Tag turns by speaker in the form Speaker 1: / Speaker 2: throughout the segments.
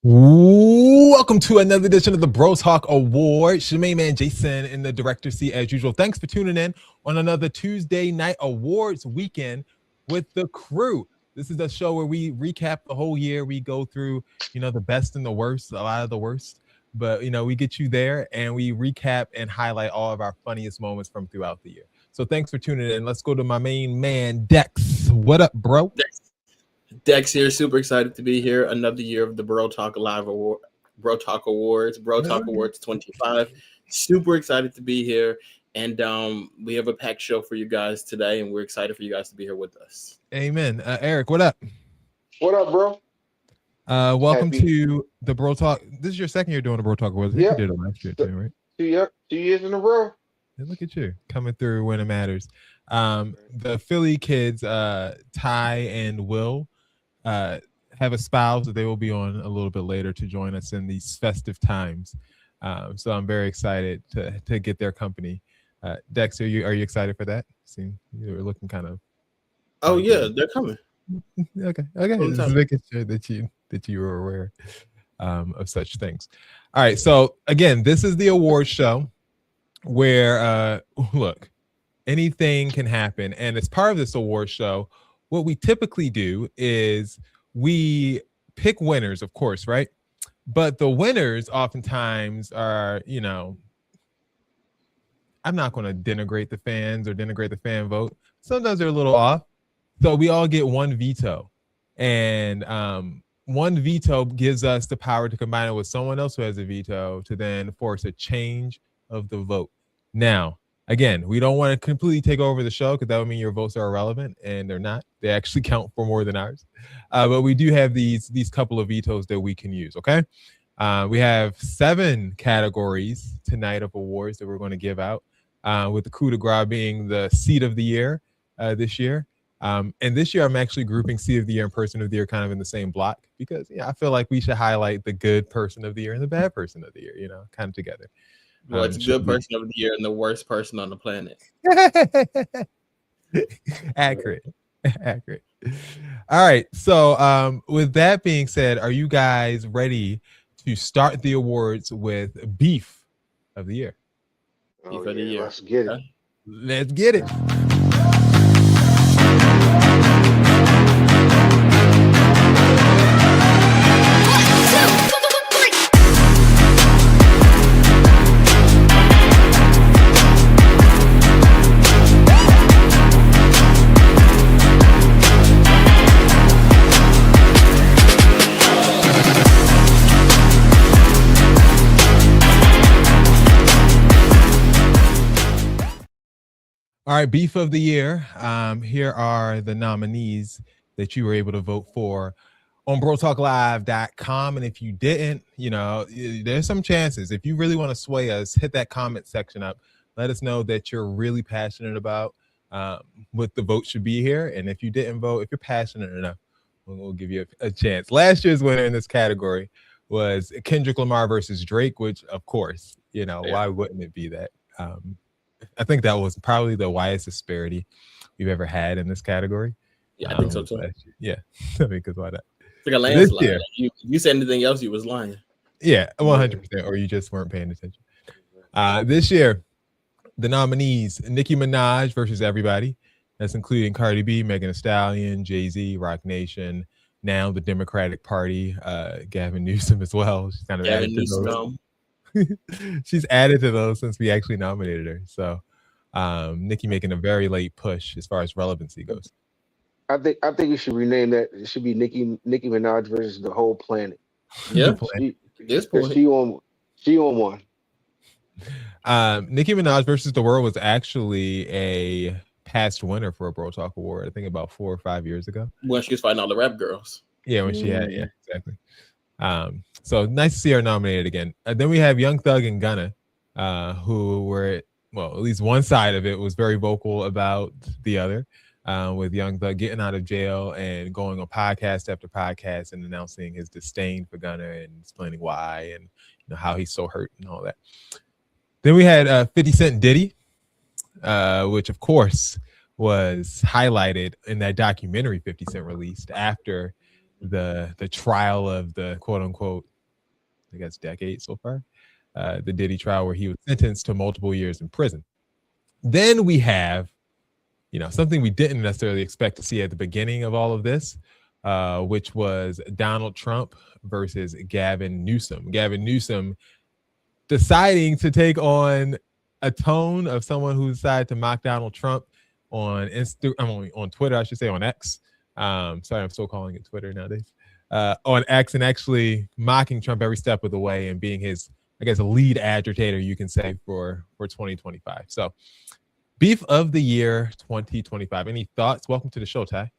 Speaker 1: Welcome to another edition of the BroTalk Awards. Your main man Jason in the director's seat as usual. Thanks for tuning in on another Tuesday night awards weekend with the crew. This is the show where we recap the whole year. We go through, the best and the worst, a lot of the worst. But we get you there and we recap and highlight all of our funniest moments from throughout the year. So thanks for tuning in. Let's go to my main man Dex. What up, bro?
Speaker 2: Dex here, super excited to be here. Another year of the BroTalk Live Award, BroTalk Awards, BroTalk Awards 25. Super excited to be here, and we have a packed show for you guys today, and we're excited for you guys to be here with us.
Speaker 1: Amen. Eric, what up?
Speaker 3: What up, bro?
Speaker 1: Welcome to the BroTalk. This is your second year doing the BroTalk Awards. I think you did it last year too, right?
Speaker 3: 2 years in a row.
Speaker 1: Yeah, look at you coming through when it matters. The Philly kids, Ty and Will, have espoused that they will be on a little bit later to join us in these festive times. So I'm very excited to get their company. Dex, are you excited for that? See, you were looking kind of.
Speaker 2: Oh yeah, they're coming.
Speaker 1: Okay. Just making sure that you were aware of such things. All right. So again, this is the award show where look, anything can happen, and as part of this award show, what we typically do is we pick winners, of course, right? But the winners oftentimes are, I'm not going to denigrate the fans or denigrate the fan vote. Sometimes they're a little off. So we all get one veto. And one veto gives us the power to combine it with someone else who has a veto to then force a change of the vote. Now, again, we don't want to completely take over the show because that would mean your votes are irrelevant, and they're not. They actually count for more than ours. But we do have these couple of vetoes that we can use, okay? We have 7 categories tonight of awards that we're going to give out, with the coup de grace being the seat of the year this year. And this year I'm actually grouping seat of the year and person of the year kind of in the same block because I feel like we should highlight the good person of the year and the bad person of the year, kind of together.
Speaker 2: Well, it's a good person of the year and the worst person on the planet.
Speaker 1: Accurate. All right. So with that being said, are you guys ready to start the awards with beef of the year?
Speaker 3: Beef of the year. Let's get it.
Speaker 1: Let's get it. All right, beef of the year. Here are the nominees that you were able to vote for on BroTalkLive.com. And if you didn't, there's some chances. If you really want to sway us, hit that comment section up. Let us know that you're really passionate about what the vote should be here. And if you didn't vote, if you're passionate enough, we'll give you a chance. Last year's winner in this category was Kendrick Lamar versus Drake, which, of course, why wouldn't it be that? I think that was probably the widest disparity we've ever had in this category.
Speaker 2: Yeah, I think so too.
Speaker 1: Yeah, because why not?
Speaker 2: It's like a landslide. You said anything else, you was lying.
Speaker 1: Yeah, 100%, or you just weren't paying attention. This year, the nominees: Nicki Minaj versus everybody. That's including Cardi B, Megan Thee Stallion, Jay-Z, Rock Nation, now the Democratic Party, Gavin Newsom as well. She's kind of
Speaker 2: Gavin Newsom.
Speaker 1: She's added to those since we actually nominated her. So Nicki making a very late push as far as relevancy goes.
Speaker 3: I think you should rename that. It should be Nicki Minaj versus the whole planet.
Speaker 2: Yeah,
Speaker 3: she on one.
Speaker 1: Nicki Minaj versus the world was actually a past winner for a BroTalk Award. I think about 4 or 5 years ago.
Speaker 2: When she was fighting all the rap girls.
Speaker 1: Yeah, when she had, exactly. So nice to see her nominated again. Then we have Young Thug and Gunna, who were, well, at least one side of it was very vocal about the other, with Young Thug getting out of jail and going on podcast after podcast and announcing his disdain for Gunna and explaining why and how he's so hurt and all that. Then we had 50 Cent Diddy, which of course was highlighted in that documentary 50 Cent released after the trial of the quote unquote, I guess, decade so far, the Diddy trial, where he was sentenced to multiple years in prison. Then we have, something we didn't necessarily expect to see at the beginning of all of this, which was Donald Trump versus Gavin Newsom. Gavin Newsom deciding to take on a tone of someone who decided to mock Donald Trump on on Twitter, I should say, on X. Sorry, I'm still calling it Twitter nowadays. On X, and actually mocking Trump every step of the way and being his, I guess, a lead agitator, you can say, for 2025. So, beef of the year 2025. Any thoughts? Welcome to the show, Ty.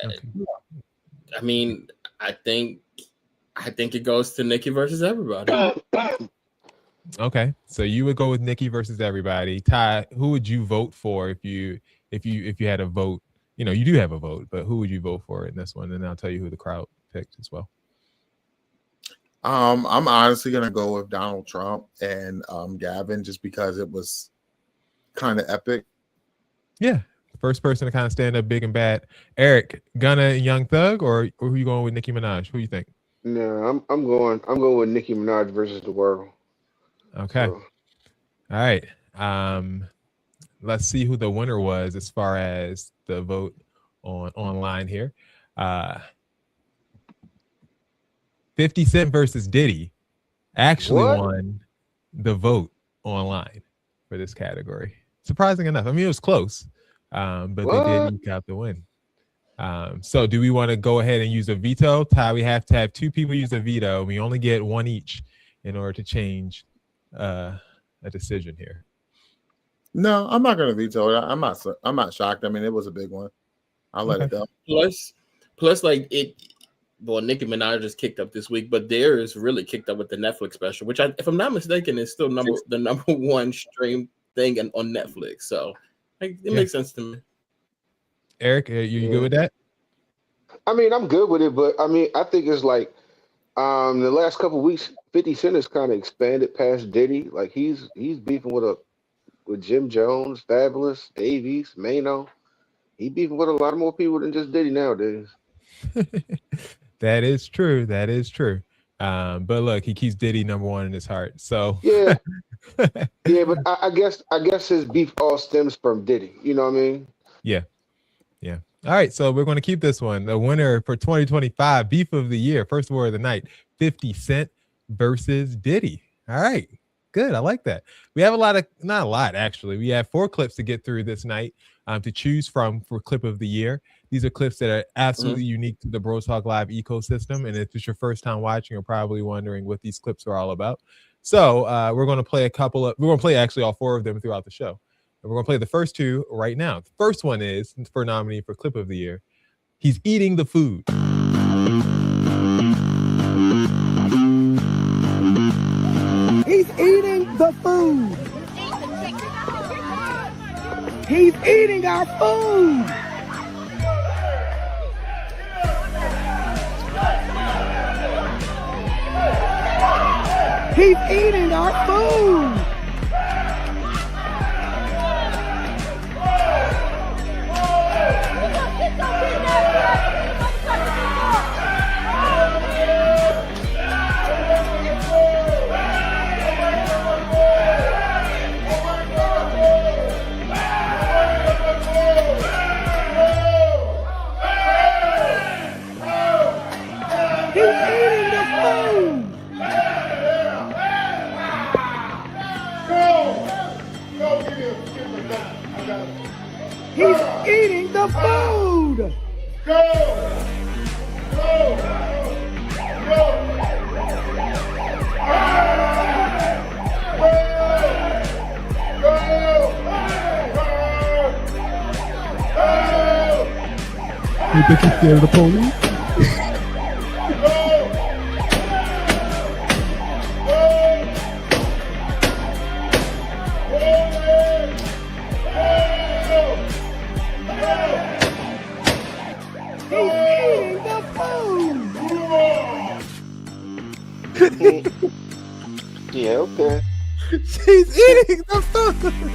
Speaker 2: Okay. I mean, I think it goes to Nikki versus everybody.
Speaker 1: Okay, so you would go with Nikki versus everybody. Ty, who would you vote for if you had a vote? You do have a vote, but who would you vote for in this one? And I'll tell you who the crowd picked as well.
Speaker 4: I'm honestly gonna go with Donald Trump and Gavin, just because it was kind of epic.
Speaker 1: Yeah, first person to kind of stand up big and bad. Eric, Gunna and Young Thug, or who are you going with? Nicki Minaj? Who you think?
Speaker 3: No, I'm going with Nicki Minaj versus the world.
Speaker 1: Okay.
Speaker 3: So.
Speaker 1: All right. Let's see who the winner was as far as the vote online here. 50 Cent versus Diddy actually won the vote online for this category. Surprising enough. I mean, it was close, but they did eke out the win. So do we want to go ahead and use a veto? Ty, we have to have two people use a veto. We only get one each in order to change a decision here.
Speaker 4: No, I'm not going to veto it. I'm not shocked. I mean, it was a big one. I'll let it go.
Speaker 2: Plus, like it. Well, Nicki Minaj just kicked up this week, but theirs really kicked up with the Netflix special, which, if I'm not mistaken, is still the number one stream thing on Netflix. So it makes sense to me.
Speaker 1: Eric, are you good with that?
Speaker 3: I mean, I'm good with it, but I mean, I think it's like the last couple of weeks, 50 Cent has kind of expanded past Diddy. Like he's beefing with Jim Jones, Fabulous, Davies, Mano. He beefing with a lot more people than just Diddy nowadays.
Speaker 1: That is true. But look, he keeps Diddy number one in his heart. So
Speaker 3: yeah, yeah. But I guess his beef all stems from Diddy. You know what I mean?
Speaker 1: Yeah. All right, so we're going to keep this one. The winner for 2025 beef of the year, first award of the night, 50 Cent versus Diddy. All right, good. I like that. We have not a lot actually. We have 4 clips to get through this night to choose from for clip of the year. These are clips that are absolutely unique to the BroTalk Live ecosystem. And if it's your first time watching, you're probably wondering what these clips are all about. So we're going to play we're going to play actually all 4 of them throughout the show. And we're going to play the first 2 right now. The first one is for nominee for clip of the year. He's eating the food.
Speaker 5: He's eating the food. He's eating our food. He's eating our food. He's eating the food. You think he's scared of the police?
Speaker 3: Yeah, okay.
Speaker 1: She's eating the food.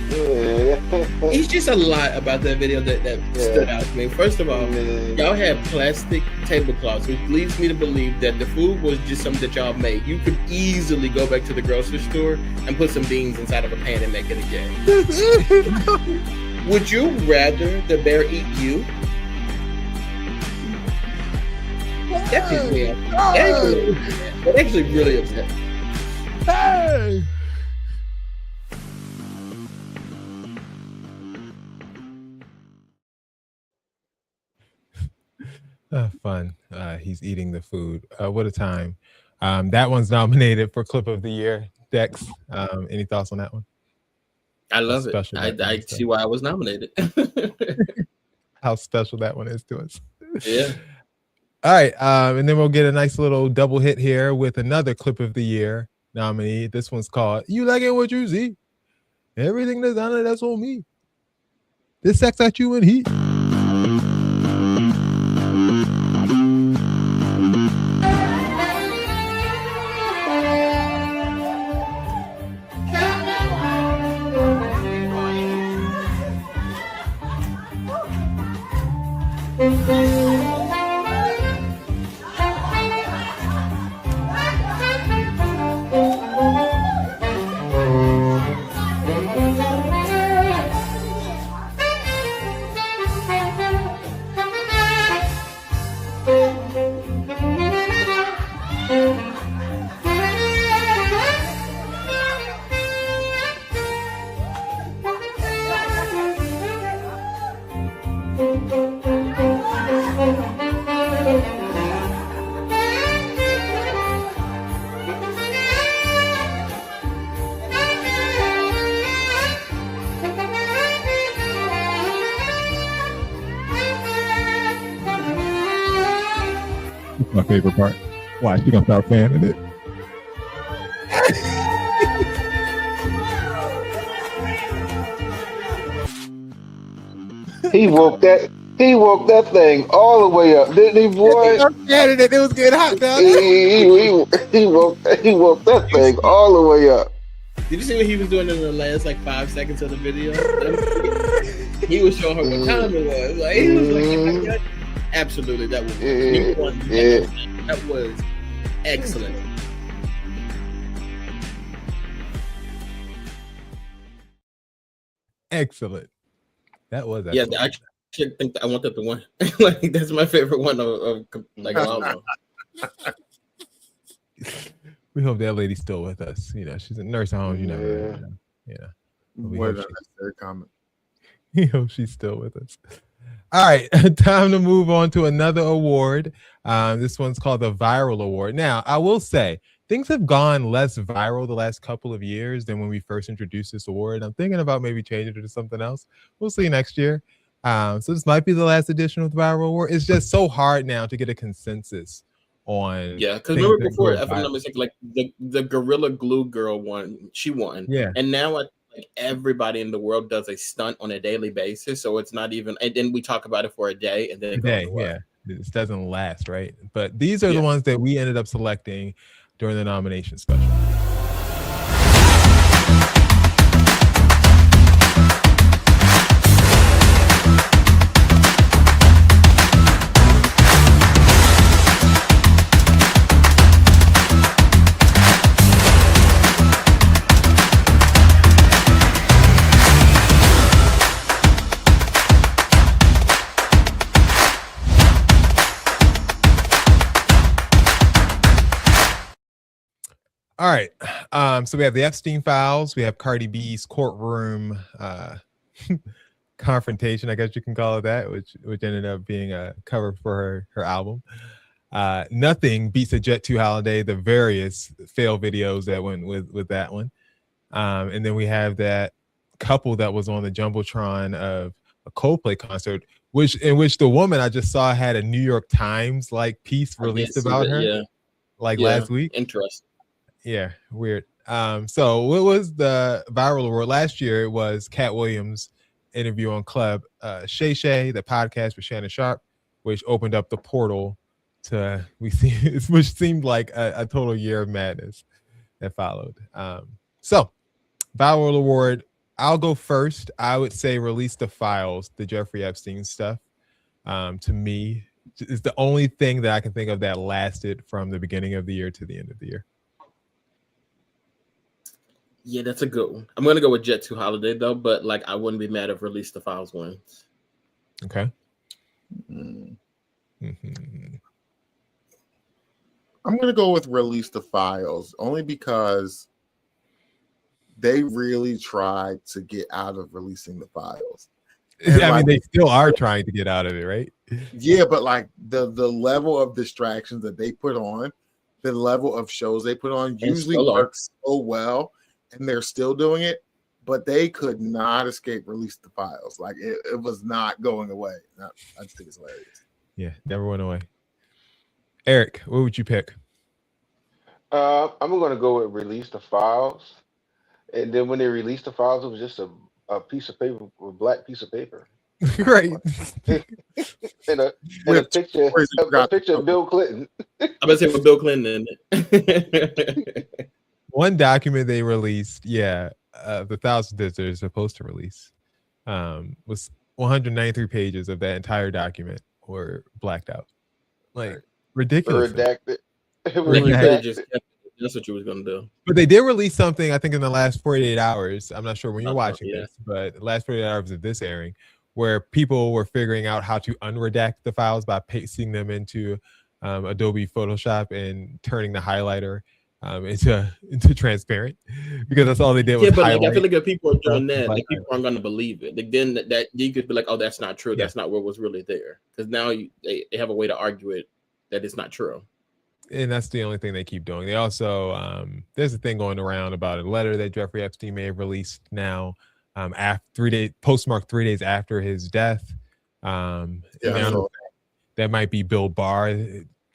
Speaker 3: Yeah.
Speaker 2: It's just a lot about that video that stood out to me. First of all, y'all had plastic tablecloths, which leads me to believe that the food was just something that y'all made. You could easily go back to the grocery store and put some beans inside of a pan and make it again. Would you rather the bear eat you? That pissed me off. That actually really upset me.
Speaker 1: Hey. Fun. He's eating the food. What a time. That one's nominated for Clip of the Year. Dex, any thoughts on that one?
Speaker 2: I love it. I see why I was nominated.
Speaker 1: How special that one is to us.
Speaker 2: Yeah.
Speaker 1: All right. And then we'll get a nice little double hit here with another Clip of the Year nominee. This one's called You Like It What You See. Everything that's on it, that's on me. This sex at you and heat. My favorite part. Why? She gonna start fanning it.
Speaker 3: He woke that thing all the way up, didn't he, boy?
Speaker 1: It was getting hot down there.
Speaker 3: He woke that thing all the way up.
Speaker 2: Did you see what he was doing in the last 5 seconds of the video? He was showing her what time it was. Like he was like, absolutely, that was that was excellent.
Speaker 1: Excellent. That was
Speaker 2: excellent. Yeah, I think I want that to win. That's my favorite one of all of them.
Speaker 1: We hope that lady's still with us. You know, she's a nurse home. You never.
Speaker 4: What a necessary comment.
Speaker 1: We hope she's still with us. All right, time to move on to another award. This one's called the Viral Award. Now, I will say things have gone less viral the last couple of years than when we first introduced this award. I'm thinking about maybe changing it to something else. We'll see next year. So this might be the last edition of the Viral Award. It's just so hard now to get a consensus on.
Speaker 2: Yeah, because remember before, if I'm not mistaken, the Gorilla Glue girl won. She won.
Speaker 1: Yeah,
Speaker 2: and now everybody in the world does a stunt on a daily basis, so it's not even. And then we talk about it for a day, and then it goes away.
Speaker 1: This doesn't last, right? But these are the ones that we ended up selecting during the nomination special. All right. So we have the Epstein files. We have Cardi B's courtroom confrontation, I guess you can call it that, which ended up being a cover for her album. Nothing beats a Jet 2 holiday, the various fail videos that went with that one. And then we have that couple that was on the Jumbotron of a Coldplay concert, in which the woman I just saw had a New York Times piece released about her last week.
Speaker 2: Interesting.
Speaker 1: Yeah, weird. So what was the Viral Award last year? It was Cat Williams' interview on Club Shay Shay, the podcast with Shannon Sharp, which opened up the portal to which seemed like a total year of madness that followed. So Viral Award. I'll go first. I would say release the files, the Jeffrey Epstein stuff. To me, is the only thing that I can think of that lasted from the beginning of the year to the end of the year.
Speaker 2: Yeah, that's a good one. I'm gonna go with Jet 2 Holiday though, but like I wouldn't be mad if Release the Files wins.
Speaker 1: Okay.
Speaker 4: Mm.
Speaker 1: Mm-hmm.
Speaker 4: I'm gonna go with Release the Files only because they really tried to get out of releasing the files. And
Speaker 1: I mean, they still are trying to get out of it, right?
Speaker 4: Yeah, but like the level of distractions that they put on, the level of shows they put on usually works so well, and they're still doing it, but they could not escape Release the Files. Like it was not going away. I just think it's hilarious.
Speaker 1: Yeah, never went away. Eric, what would you pick?
Speaker 3: I'm gonna go with Release the Files. And then when they released the files, it was just a piece of paper, a black piece of paper.
Speaker 1: Right.
Speaker 3: and a picture of Bill Clinton.
Speaker 2: I'm gonna say with Bill Clinton in it.
Speaker 1: One document they released, the 1,000 that they're supposed to release, was 193 pages of that entire document were blacked out. Like ridiculous.
Speaker 3: Redacted.
Speaker 2: That's what you was gonna do.
Speaker 1: But they did release something, I think, in the last 48 hours. I'm not sure when you're watching this, but the last 48 hours of this airing, where people were figuring out how to unredact the files by pasting them into Adobe Photoshop and turning the highlighter into transparent, because that's all they did.
Speaker 2: Yeah, but like, I feel like if people are doing that, like, people aren't gonna believe it. Like then that you could be like, oh, that's not true. That's not what was really there. Because now they have a way to argue it that it's not true.
Speaker 1: And that's the only thing they keep doing. They also there's a thing going around about a letter that Jeffrey Epstein may have released now, postmarked 3 days after his death. That might be Bill Barr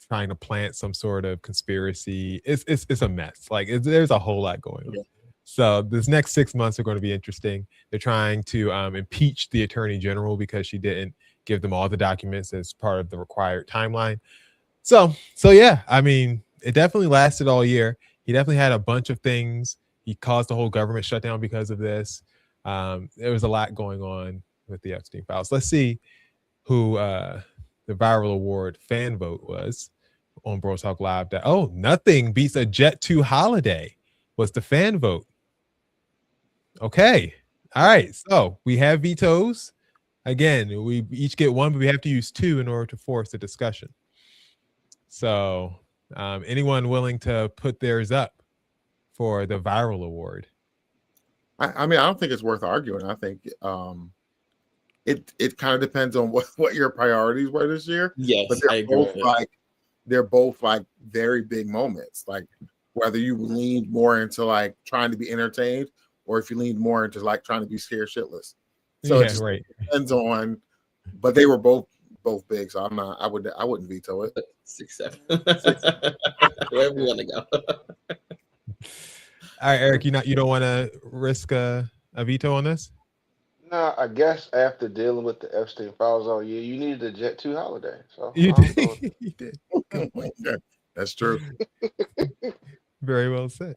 Speaker 1: trying to plant some sort of conspiracy. It's a mess. Like there's a whole lot going on. Yeah. So this next 6 months are going to be interesting. They're trying to impeach the attorney general because she didn't give them all the documents as part of the required timeline. So yeah, I mean, it definitely lasted all year. He definitely had a bunch of things. He caused the whole government shutdown because of this. There was a lot going on with the Epstein files. Let's see who the Viral Award fan vote was on BroTalk Live. Nothing beats a Jet 2 Holiday was the fan vote. Okay. All right. So we have vetoes. Again, we each get one, but we have to use two in order to force a discussion. So anyone willing to put theirs up for the Viral Award?
Speaker 4: I mean, I don't think it's worth arguing. I think it kind of depends on what your priorities were this year.
Speaker 2: Yes,
Speaker 4: but they're both like very big moments. Like whether you leaned more into like trying to be entertained or if you leaned more into like trying to be scared shitless. So it just depends on. But they were both big, so I wouldn't veto it.
Speaker 2: 6, 7. Wherever we want to go.
Speaker 1: All right, Eric, you don't want to risk a veto on this?
Speaker 3: No, I guess after dealing with the Epstein files all year, you needed a Jet 2 Holiday. So
Speaker 1: you did. You did.
Speaker 4: That's true.
Speaker 1: Very well said.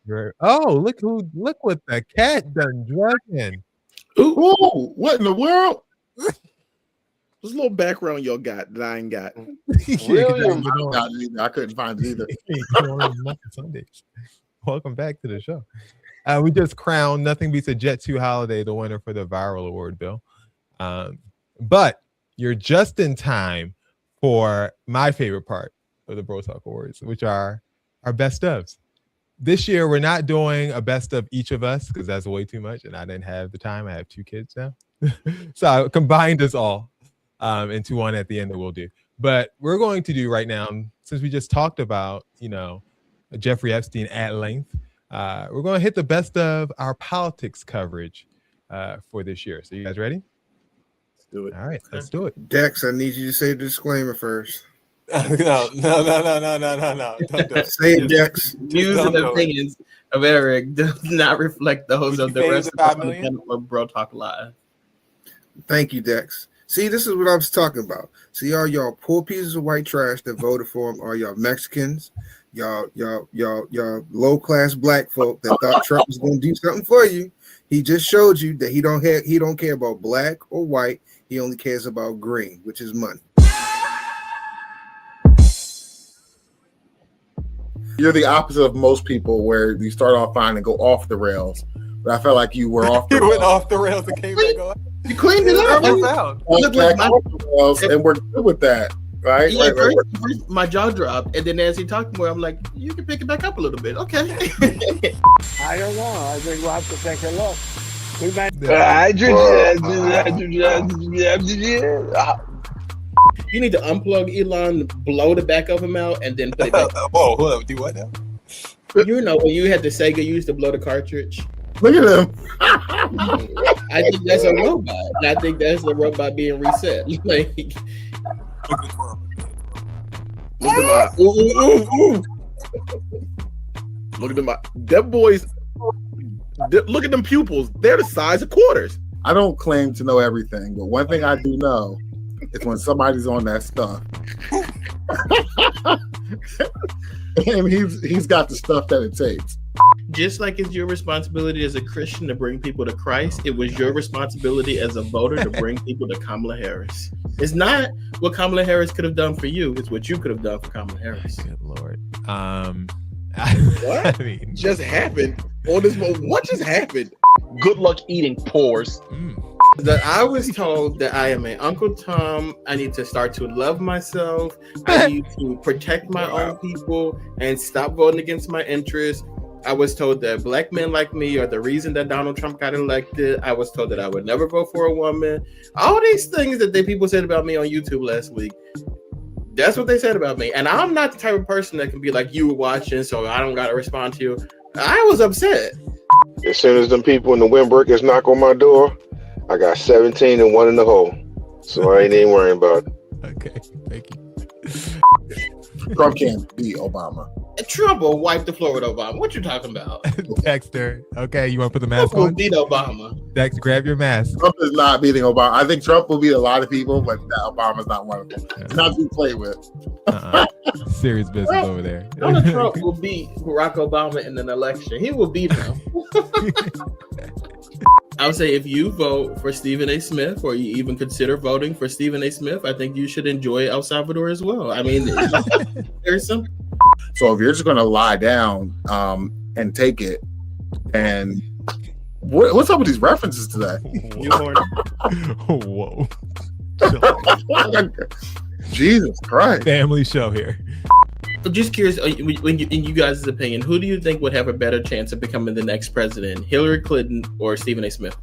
Speaker 1: Look what the cat done dragging.
Speaker 4: Ooh, what in the world?
Speaker 6: There's a little background y'all got that I ain't got.
Speaker 4: I couldn't find it either.
Speaker 1: Sundays. Welcome back to the show. We just crowned Nothing Beats a Jet 2 Holiday the winner for the Viral Award, Bill. But you're just in time for my favorite part of the BroTalk Awards, which are our best ofs. This year, we're not doing a best of each of us because that's way too much, and I didn't have the time. I have 2 kids now. So I combined us all into one at the end that we'll do. But we're going to do right now, since we just talked about, Jeffrey Epstein at length, we're going to hit the best of our politics coverage for this year. So you guys ready?
Speaker 6: Let's do it.
Speaker 1: All right, let's do it.
Speaker 7: Dex, I need you to say the disclaimer first.
Speaker 6: No. Don't do it.
Speaker 7: Say it, Dex.
Speaker 2: Views and opinions of Eric do not reflect those of the rest of BroTalk Live.
Speaker 7: Thank you, Dex. See, this is what I was talking about. See, all y'all poor pieces of white trash that voted for him are y'all Mexicans, y'all low class black folk that thought Trump was going to do something for you. He just showed you that he don't care about black or white. He only cares about green, which is money.
Speaker 4: You're the opposite of most people, where you start off fine and go off the rails. But I felt like you were off.
Speaker 1: You went off the rails and came back on.
Speaker 2: You cleaned it up.
Speaker 4: Off the rails, and we're good with that, right?
Speaker 2: Yeah,
Speaker 4: Right.
Speaker 2: first my jaw dropped, and then as he talked more, I'm like, you can pick it back up a little bit. Okay.
Speaker 5: I don't know. I think we'll have to take a look. We might.
Speaker 2: You need to unplug Elon, blow the back of him out, and then put it back.
Speaker 1: Oh, hold up. Do what now?
Speaker 2: You know, when you had the Sega, you used to blow the cartridge.
Speaker 4: Look at him.
Speaker 2: I think that's a robot. I think that's the robot being reset. Like,
Speaker 6: Look at my ooh. Look at them. Them boys. Look at them pupils. They're the size of quarters.
Speaker 4: I don't claim to know everything, but one thing I do know is when somebody's on that stuff, and he's got the stuff that it takes.
Speaker 2: just like it's your responsibility as a Christian to bring people to Christ, it was your responsibility as a voter to bring people to Kamala Harris. It's not what Kamala Harris could have done for you; it's what you could have done for Kamala Harris.
Speaker 1: Good Lord.
Speaker 6: What
Speaker 1: I mean,
Speaker 6: just happened on this moment? What just happened?
Speaker 8: Good luck eating pores.
Speaker 2: That I was told that I am an Uncle Tom. I need to start to love myself. I need to protect my own people and stop voting against my interests. I was told that black men like me are the reason that Donald Trump got elected. I was told that I would never vote for a woman. All these things that people said about me on YouTube last week. That's what they said about me. And I'm not the type of person that can be like, you were watching, so I don't got to respond to you. I was upset.
Speaker 3: As soon as them people in the Windbreakers knock on my door, I got 17 and 1 in the hole. So I ain't even worrying about it.
Speaker 1: okay, thank you.
Speaker 4: Trump can't beat Obama.
Speaker 2: Trump will wipe the floor with Obama. What you talking about?
Speaker 1: Dexter, okay, you want to put the mask
Speaker 2: Trump will
Speaker 1: on?
Speaker 2: beat Obama.
Speaker 1: Dexter, grab your mask.
Speaker 4: Trump is not beating Obama. I think Trump will beat a lot of people, but Obama's not one of them. He's not to be played with.
Speaker 1: Serious business over there.
Speaker 2: Donald Trump will beat Barack Obama in an election. He will beat him. I would say if you vote for Stephen A. Smith, or you even consider voting for Stephen A. Smith, I think you should enjoy El Salvador as well. I mean, there's some.
Speaker 4: So if you're just going to lie down and take it, and what's up with these references today?
Speaker 1: Whoa.
Speaker 4: Jesus Christ.
Speaker 1: Family show here.
Speaker 2: I'm just curious, in you guys' opinion, who do you think would have a better chance of becoming the next president, Hillary Clinton or Stephen A. Smith?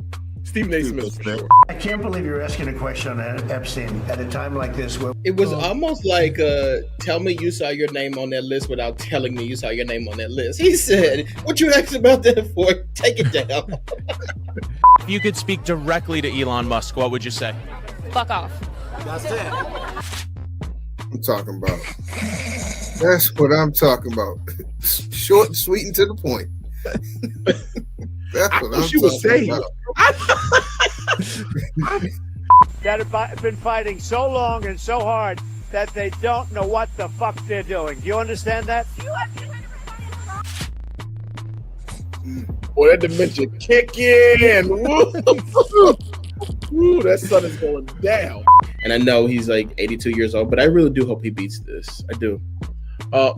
Speaker 6: Stephen A. Smith.
Speaker 9: I can't believe you're asking a question on Epstein at a time like this.
Speaker 2: It was almost like, tell me you saw your name on that list without telling me you saw your name on that list. He said, what you asked about that for? Take it down.
Speaker 8: If you could speak directly to Elon Musk, what would you say?
Speaker 10: Fuck off.
Speaker 2: That's it.
Speaker 7: I'm talking about. That's what I'm talking about. Short, sweet, and to the point. That's what I'm talking about.
Speaker 5: That have been fighting so long and so hard that they don't know what the fuck they're doing. Do you understand that?
Speaker 6: Boy, that dementia kick in. Woo, that sun is going down.
Speaker 2: And I know he's like 82 years old, but I really do hope he beats this. I do.
Speaker 6: Well,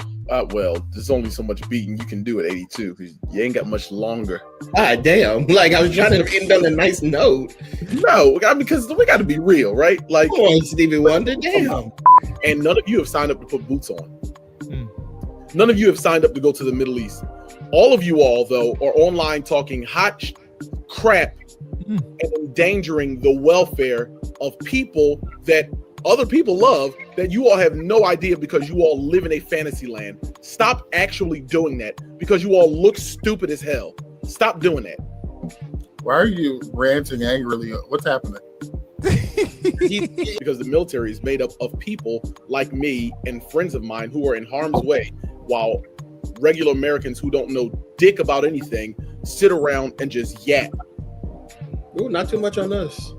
Speaker 6: there's only so much beating you can do at 82 because you ain't got much longer.
Speaker 2: Ah, damn. Like, I was trying to end on a nice note.
Speaker 6: No, because we got to be real, right? Like,
Speaker 2: Come on, Stevie Wonder. Damn.
Speaker 6: And none of you have signed up to put boots on. None of you have signed up to go to the Middle East. All of you all, though, are online talking hot crap and endangering the welfare of people that other people love, that you all have no idea because you all live in a fantasy land. Stop actually doing that because you all look stupid as hell. Stop doing that.
Speaker 4: Why are you ranting angrily? What's happening?
Speaker 6: Because the military is made up of people like me and friends of mine who are in harm's way, while regular Americans who don't know dick about anything sit around and just yap.
Speaker 2: Ooh, not too much on us.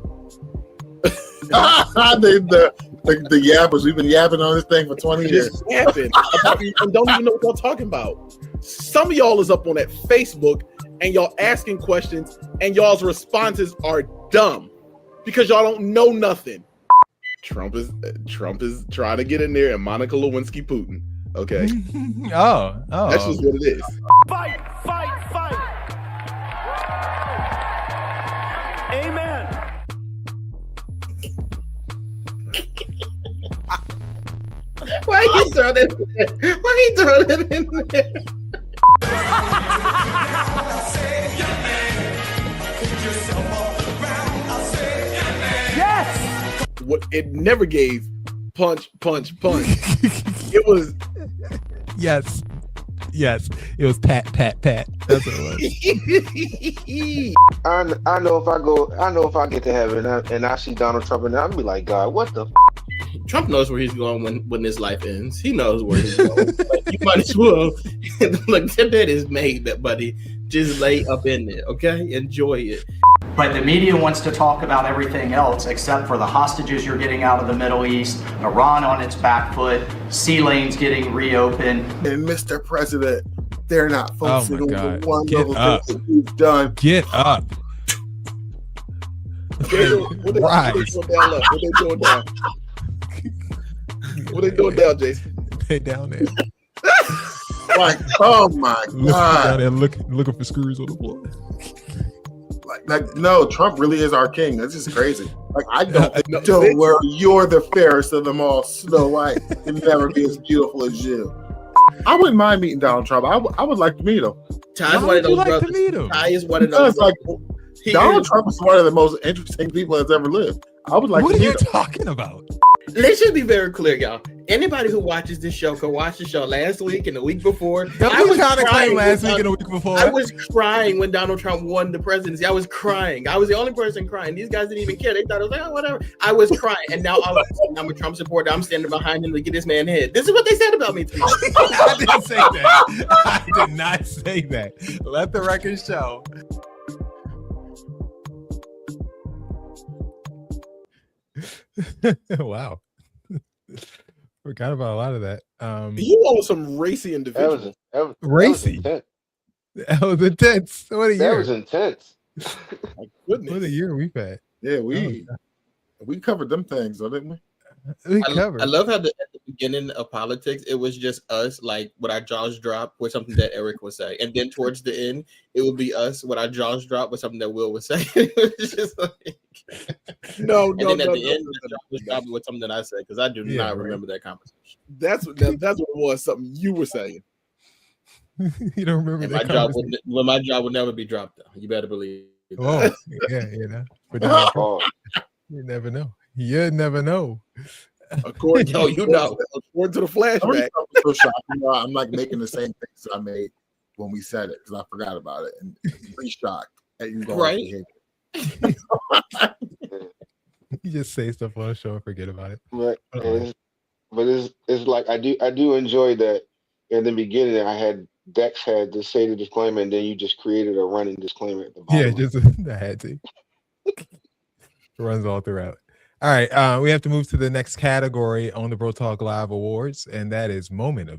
Speaker 4: the the yappers. We've been yapping on this thing for 20 years.
Speaker 6: Just yapping and don't even know what y'all talking about. Some of y'all is up on that Facebook and y'all asking questions and y'all's responses are dumb because y'all don't know nothing. Trump is trying to get in there and Monica Lewinsky Putin. Okay.
Speaker 1: Oh.
Speaker 6: That's just what it is.
Speaker 5: Fight, fight, fight. Amen.
Speaker 2: Why you throw that in there? Why you throw that in there?
Speaker 5: Yes.
Speaker 6: What it never gave punch. It was
Speaker 1: Yes. It was pat. That's what it was.
Speaker 3: I know if I get to heaven and I see Donald Trump and I'm be like, God, what the?
Speaker 2: Trump knows where he's going when his life ends. He knows where he's going. Like, you might as well look. That bed is made, buddy. Just lay up in there, okay? Enjoy it.
Speaker 10: But the media wants to talk about everything else except for the hostages you're getting out of the Middle East, Iran on its back foot, sea lanes getting reopened.
Speaker 4: And Mr. President, they're not focusing on the one little thing that we've done.
Speaker 1: Get up. Rise.
Speaker 6: What they doing down? What they doing down, Jason?
Speaker 1: They down there.
Speaker 4: Like, oh my God.
Speaker 1: Down there looking for screws on the floor.
Speaker 4: Like, no, Trump really is our king. This is crazy. Like, I don't worry, you're the fairest of them all. Snow White can never be as beautiful as you. I wouldn't mind meeting Donald Trump. I would like to meet him.
Speaker 2: Ty is one of those brothers. Ty is one of those.
Speaker 4: Like, Donald Trump is one of the most interesting people that's ever lived. I would like to meet him.
Speaker 1: What are you talking about?
Speaker 2: Let's just be very clear, y'all. Anybody who watches this show could watch the show last week and the week before.
Speaker 1: I was trying to claim last week and the week before.
Speaker 2: I was crying when Donald Trump won the presidency. I was crying. I was the only person crying. These guys didn't even care. They thought it was like, oh, whatever. I was crying. And now all of a sudden, I'm a Trump supporter. I'm standing behind him to get this man head. This is what they said about me today.
Speaker 1: I didn't say that. I did not say that. Let the record show. Wow. Forgot about a lot of that.
Speaker 6: You all are some racy individuals.
Speaker 1: Racy. That was intense. What a year.
Speaker 3: That was intense.
Speaker 6: My goodness.
Speaker 1: What a year we've had.
Speaker 4: Yeah, we covered them things, though, didn't we?
Speaker 2: I love how at the beginning of politics, it was just us, like with our jaws drop with something that Eric would say. And then towards the end, it would be us with our jaws drop with something that Will would say. It was just like...
Speaker 6: No.
Speaker 2: And then at the end, the jaw was dropping with something that I said, because I do not remember that conversation.
Speaker 6: That's what it was, something you were saying.
Speaker 1: You don't remember
Speaker 2: and
Speaker 1: that
Speaker 2: my job would never be dropped, though. You better believe it.
Speaker 1: Oh, yeah, you know. But you never know. You never know.
Speaker 6: According to the flashback.
Speaker 4: So shocking. I'm like making the same things I made when we said it because I forgot about it and pretty shocked at you going
Speaker 2: right.
Speaker 1: You just say stuff on the show and forget about it.
Speaker 3: Right. But it's like I do enjoy that. In the beginning, Dex had to say the disclaimer, and then you just created a running disclaimer at the bottom.
Speaker 1: Yeah, just I had to. It runs all throughout. All right, we have to move to the next category on the BroTalk Live Awards, and that is Moment of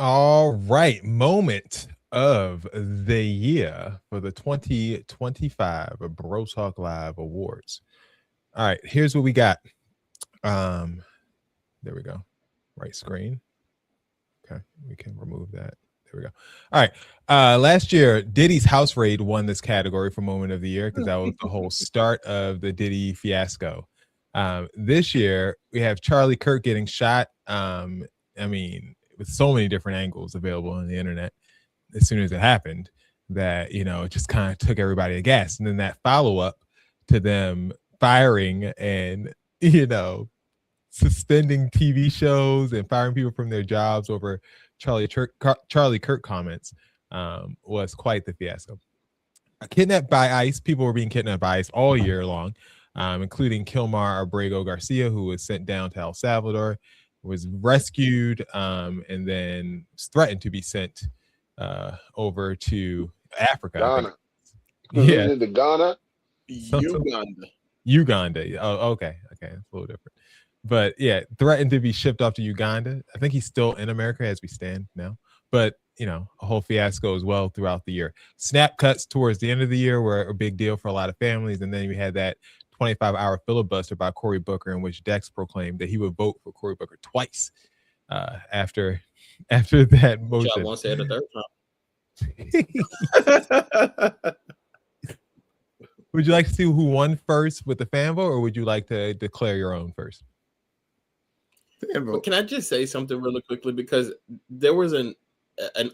Speaker 1: All right, moment of the year for the 2025 BroTalk Live Awards. All right, here's what we got. There we go. Right screen. Okay, we can remove that. There we go. All right. Last year, Diddy's house raid won this category for moment of the year because that was the whole start of the Diddy fiasco. This year, we have Charlie Kirk getting shot. With so many different angles available on the internet as soon as it happened that, it just kind of took everybody aghast. And then that follow-up to them firing and, suspending TV shows and firing people from their jobs over Charlie Kirk comments was quite the fiasco. Kidnapped by ICE, people were being kidnapped by ICE all year long, including Kilmar Abrego Garcia, who was sent down to El Salvador, was rescued, and then threatened to be sent over to Africa.
Speaker 3: Ghana.
Speaker 1: Yeah.
Speaker 3: To Ghana?
Speaker 2: Uganda.
Speaker 1: Oh, okay. It's a little different. But yeah, threatened to be shipped off to Uganda. I think he's still in America as we stand now. But, you know, a whole fiasco as well throughout the year. Snap cuts towards the end of the year were a big deal for a lot of families. And then we had that 25-hour filibuster by Cory Booker in which Dex proclaimed that he would vote for Cory Booker twice after that motion.
Speaker 2: I won't say it a third time.
Speaker 1: Would you like to see who won first with the fan vote, or would you like to declare your own first?
Speaker 2: But can I just say something really quickly? Because there was an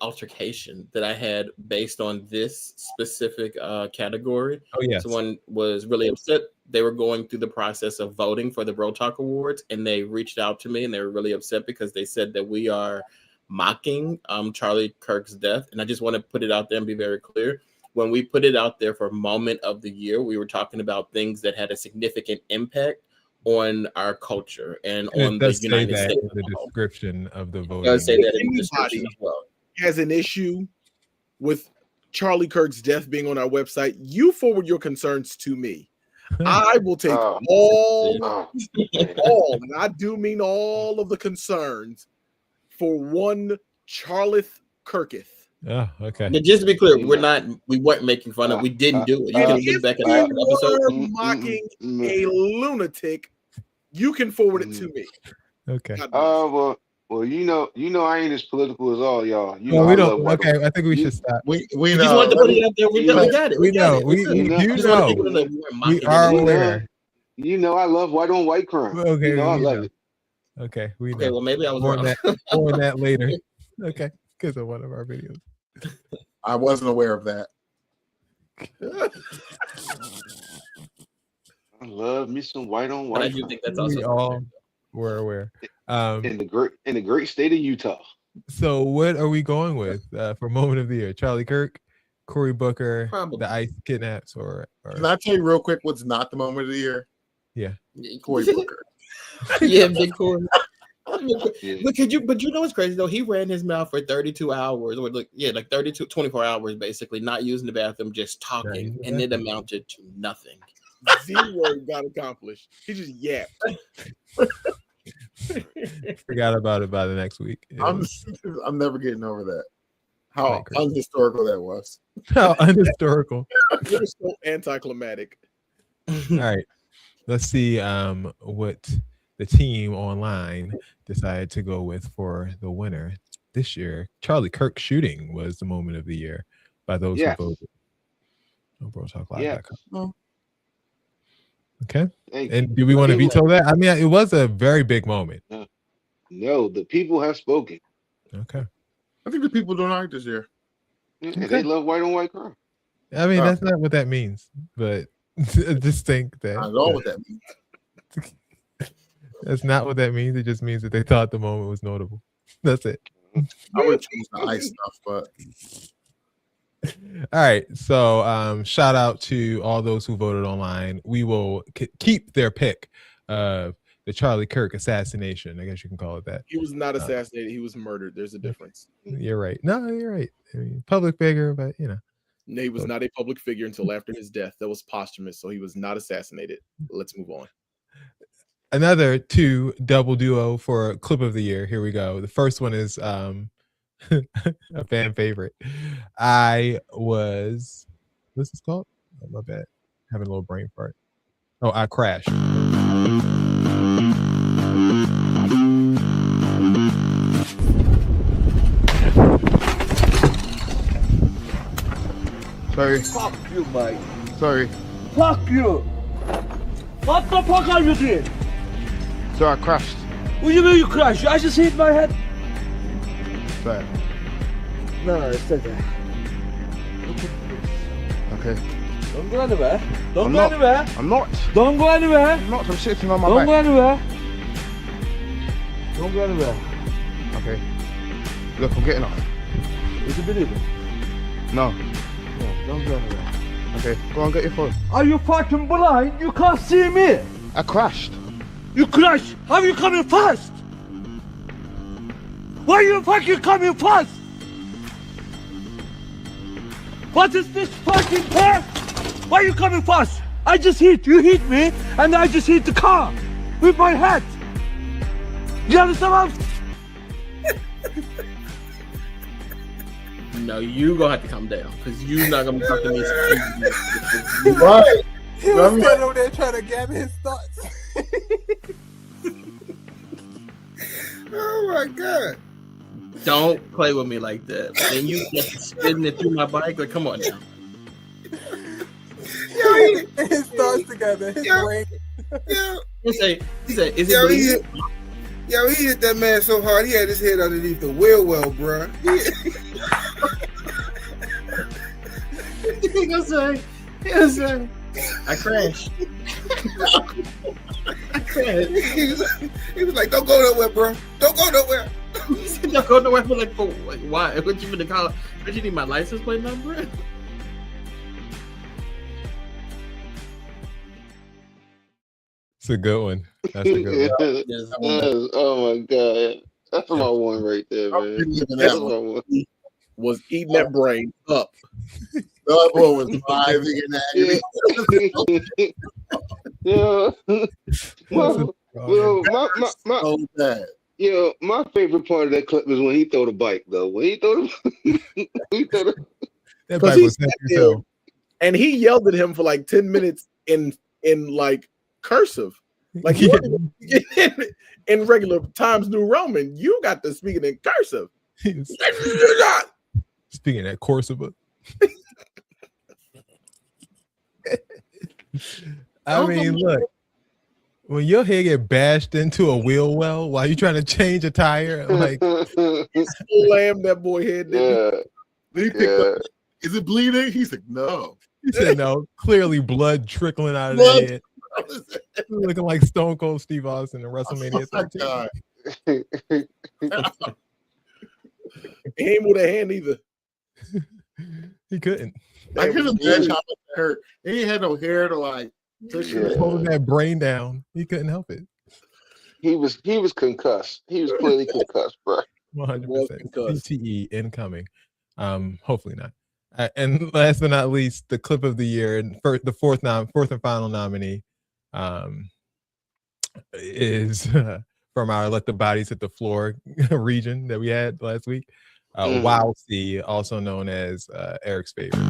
Speaker 2: altercation that I had based on this specific category.
Speaker 1: Oh, yes.
Speaker 2: Someone was really upset. They were going through the process of voting for the BroTalk Awards, and they reached out to me, and they were really upset because they said that we are mocking Charlie Kirk's death. And I just want to put it out there and be very clear. When we put it out there for moment of the year, we were talking about things that had a significant impact on our culture and on the United States.
Speaker 1: The description of the voting.
Speaker 2: It does say that in the description as well.
Speaker 6: Has an issue with Charlie Kirk's death being on our website, you forward your concerns to me. I will take all, and I do mean all of the concerns for one Charlie Kirketh.
Speaker 1: Oh, okay.
Speaker 2: But just to be clear, we weren't making fun of. We didn't do it. You can look back at that episode.
Speaker 6: Mocking a lunatic. You can forward it to me.
Speaker 1: Okay.
Speaker 3: Well, you know, I ain't as political as all y'all. You know,
Speaker 1: we don't. Okay, I think we should stop.
Speaker 4: We
Speaker 2: just wanted to put it out there. We got it.
Speaker 1: We know. We are aware.
Speaker 3: You know, I love white on white crime.
Speaker 1: Okay,
Speaker 3: you know, I love it.
Speaker 1: Okay, we know.
Speaker 2: Okay, well, maybe I was
Speaker 1: more
Speaker 2: wrong.
Speaker 1: More on that later. Okay, because of one of our videos.
Speaker 4: I wasn't aware of that.
Speaker 3: I love me some white on white.
Speaker 2: But I do think that's also
Speaker 1: we all were aware.
Speaker 3: In the great state of Utah.
Speaker 1: So what are we going with for moment of the year? Charlie Kirk, Cory Booker,
Speaker 2: Probably.
Speaker 1: the ICE kidnaps, or
Speaker 4: Can I tell you real quick what's not the moment of the year?
Speaker 1: Yeah,
Speaker 4: Cory Booker.
Speaker 2: Yeah, big Cory.
Speaker 3: Yeah.
Speaker 2: But you know what's crazy though? He ran his mouth for 32 hours, or like 24 hours basically, not using the bathroom, just talking, and it amounted to nothing.
Speaker 6: Zero got accomplished. He just yapped.
Speaker 1: forgot about it by the next week.
Speaker 4: I'm never getting over that. How unhistorical that was.
Speaker 1: How unhistorical.
Speaker 6: It was so anticlimactic.
Speaker 1: All right, let's see what the team online decided to go with for the winner this year. Charlie Kirk shooting was the moment of the year by those who voted. BroTalkLive.com. Okay. And do we want to veto that? I mean, it was a very big moment.
Speaker 3: No, the people have spoken.
Speaker 1: Okay.
Speaker 4: I think the people don't like this year.
Speaker 3: Okay. They love white on white crime.
Speaker 1: I mean, that's not what that means, but I just think that.
Speaker 4: I know what that means.
Speaker 1: That's not what that means. It just means that they thought the moment was notable. That's it.
Speaker 4: I would choose the ICE stuff, but.
Speaker 1: All right. So shout out to all those who voted online. We will keep their pick of the Charlie Kirk assassination. I guess you can call it that.
Speaker 6: He was not assassinated. He was murdered. There's a difference.
Speaker 1: You're right. No, you're right. I mean, public figure, but you know.
Speaker 6: No, he was not a public figure until after his death. That was posthumous, so he was not assassinated. Let's move on.
Speaker 1: Another two double duo for clip of the year. Here we go. The first one is a fan favorite. What's this called? Oh, my bad. Having a little brain fart. Oh, I crashed.
Speaker 11: Sorry.
Speaker 9: Fuck you, mate.
Speaker 11: Sorry.
Speaker 9: Fuck you. What the fuck are you doing?
Speaker 11: So I crashed.
Speaker 9: What do you mean you crashed? I just hit my head.
Speaker 11: Sorry.
Speaker 9: No, it's okay.
Speaker 11: Okay.
Speaker 9: Don't go anywhere. Don't
Speaker 11: I'm
Speaker 9: go
Speaker 11: not.
Speaker 9: anywhere.
Speaker 11: I'm not.
Speaker 9: Don't go anywhere.
Speaker 11: I'm not. I'm sitting on my
Speaker 9: Don't
Speaker 11: back.
Speaker 9: go anywhere.
Speaker 11: Don't go anywhere. Okay. Look, I'm getting off. Is you believe it? No. No, don't go anywhere. Okay, go on, get your phone.
Speaker 12: Are you fucking blind? You can't see me.
Speaker 11: I crashed.
Speaker 12: You crashed? How are you coming fast? Why are you fucking coming fast? What is this fucking car? Why are you coming fast? I just hit, you hit me, and I just hit the car with my head. You understand what I'm
Speaker 2: No, you gonna have to calm down because you're not gonna be talking to me.
Speaker 4: Right.
Speaker 1: He was standing over there trying to gather his thoughts.
Speaker 7: Oh my god!
Speaker 2: Don't play with me like that. And you just spinning it through my bike. Like, come on now.
Speaker 1: His thoughts together. His brain.
Speaker 2: He said, is it?
Speaker 7: He hit that man so hard he had his head underneath the wheel well, bro.
Speaker 2: He gonna say, I crashed. I crashed.
Speaker 7: He was like, "Don't go nowhere, bro. Don't go nowhere."
Speaker 2: He said, "Don't go nowhere." I'm like, for like, why? What you gonna call? Don't you need my license plate number?
Speaker 1: It's a good one. That's a good one.
Speaker 3: Oh my god, that's my one right there, man. That's my one.
Speaker 6: Was eating that brain up.
Speaker 4: That boy was driving in agony.
Speaker 3: My favorite part of that clip is when he throw the bike, though. When he throw the,
Speaker 1: that bike was too.
Speaker 6: And he yelled at him for like 10 minutes in like cursive. Like in regular Times New Roman, you got to speak it in cursive.
Speaker 1: Speaking that Corsiva. I mean, look, when your head get bashed into a wheel well while you trying to change a tire, like
Speaker 6: he slammed that boy head. Then he picked up. Is it bleeding? He said no.
Speaker 1: He said no. Clearly, blood trickling out of the head. Looking like Stone Cold Steve Austin in WrestleMania 13.
Speaker 6: He ain't with a hand either.
Speaker 1: He couldn't.
Speaker 4: I couldn't imagine how much it hurt. He had no hair to like
Speaker 1: holding that brain down. He couldn't help it.
Speaker 3: He was concussed. He was clearly concussed, bro.
Speaker 1: 100%. CTE incoming. Hopefully not. And last but not least, the clip of the year and the fourth and final nominee is from our Let the Bodies Hit the Floor region that we had last week. Wildest, also known as Eric's favorite.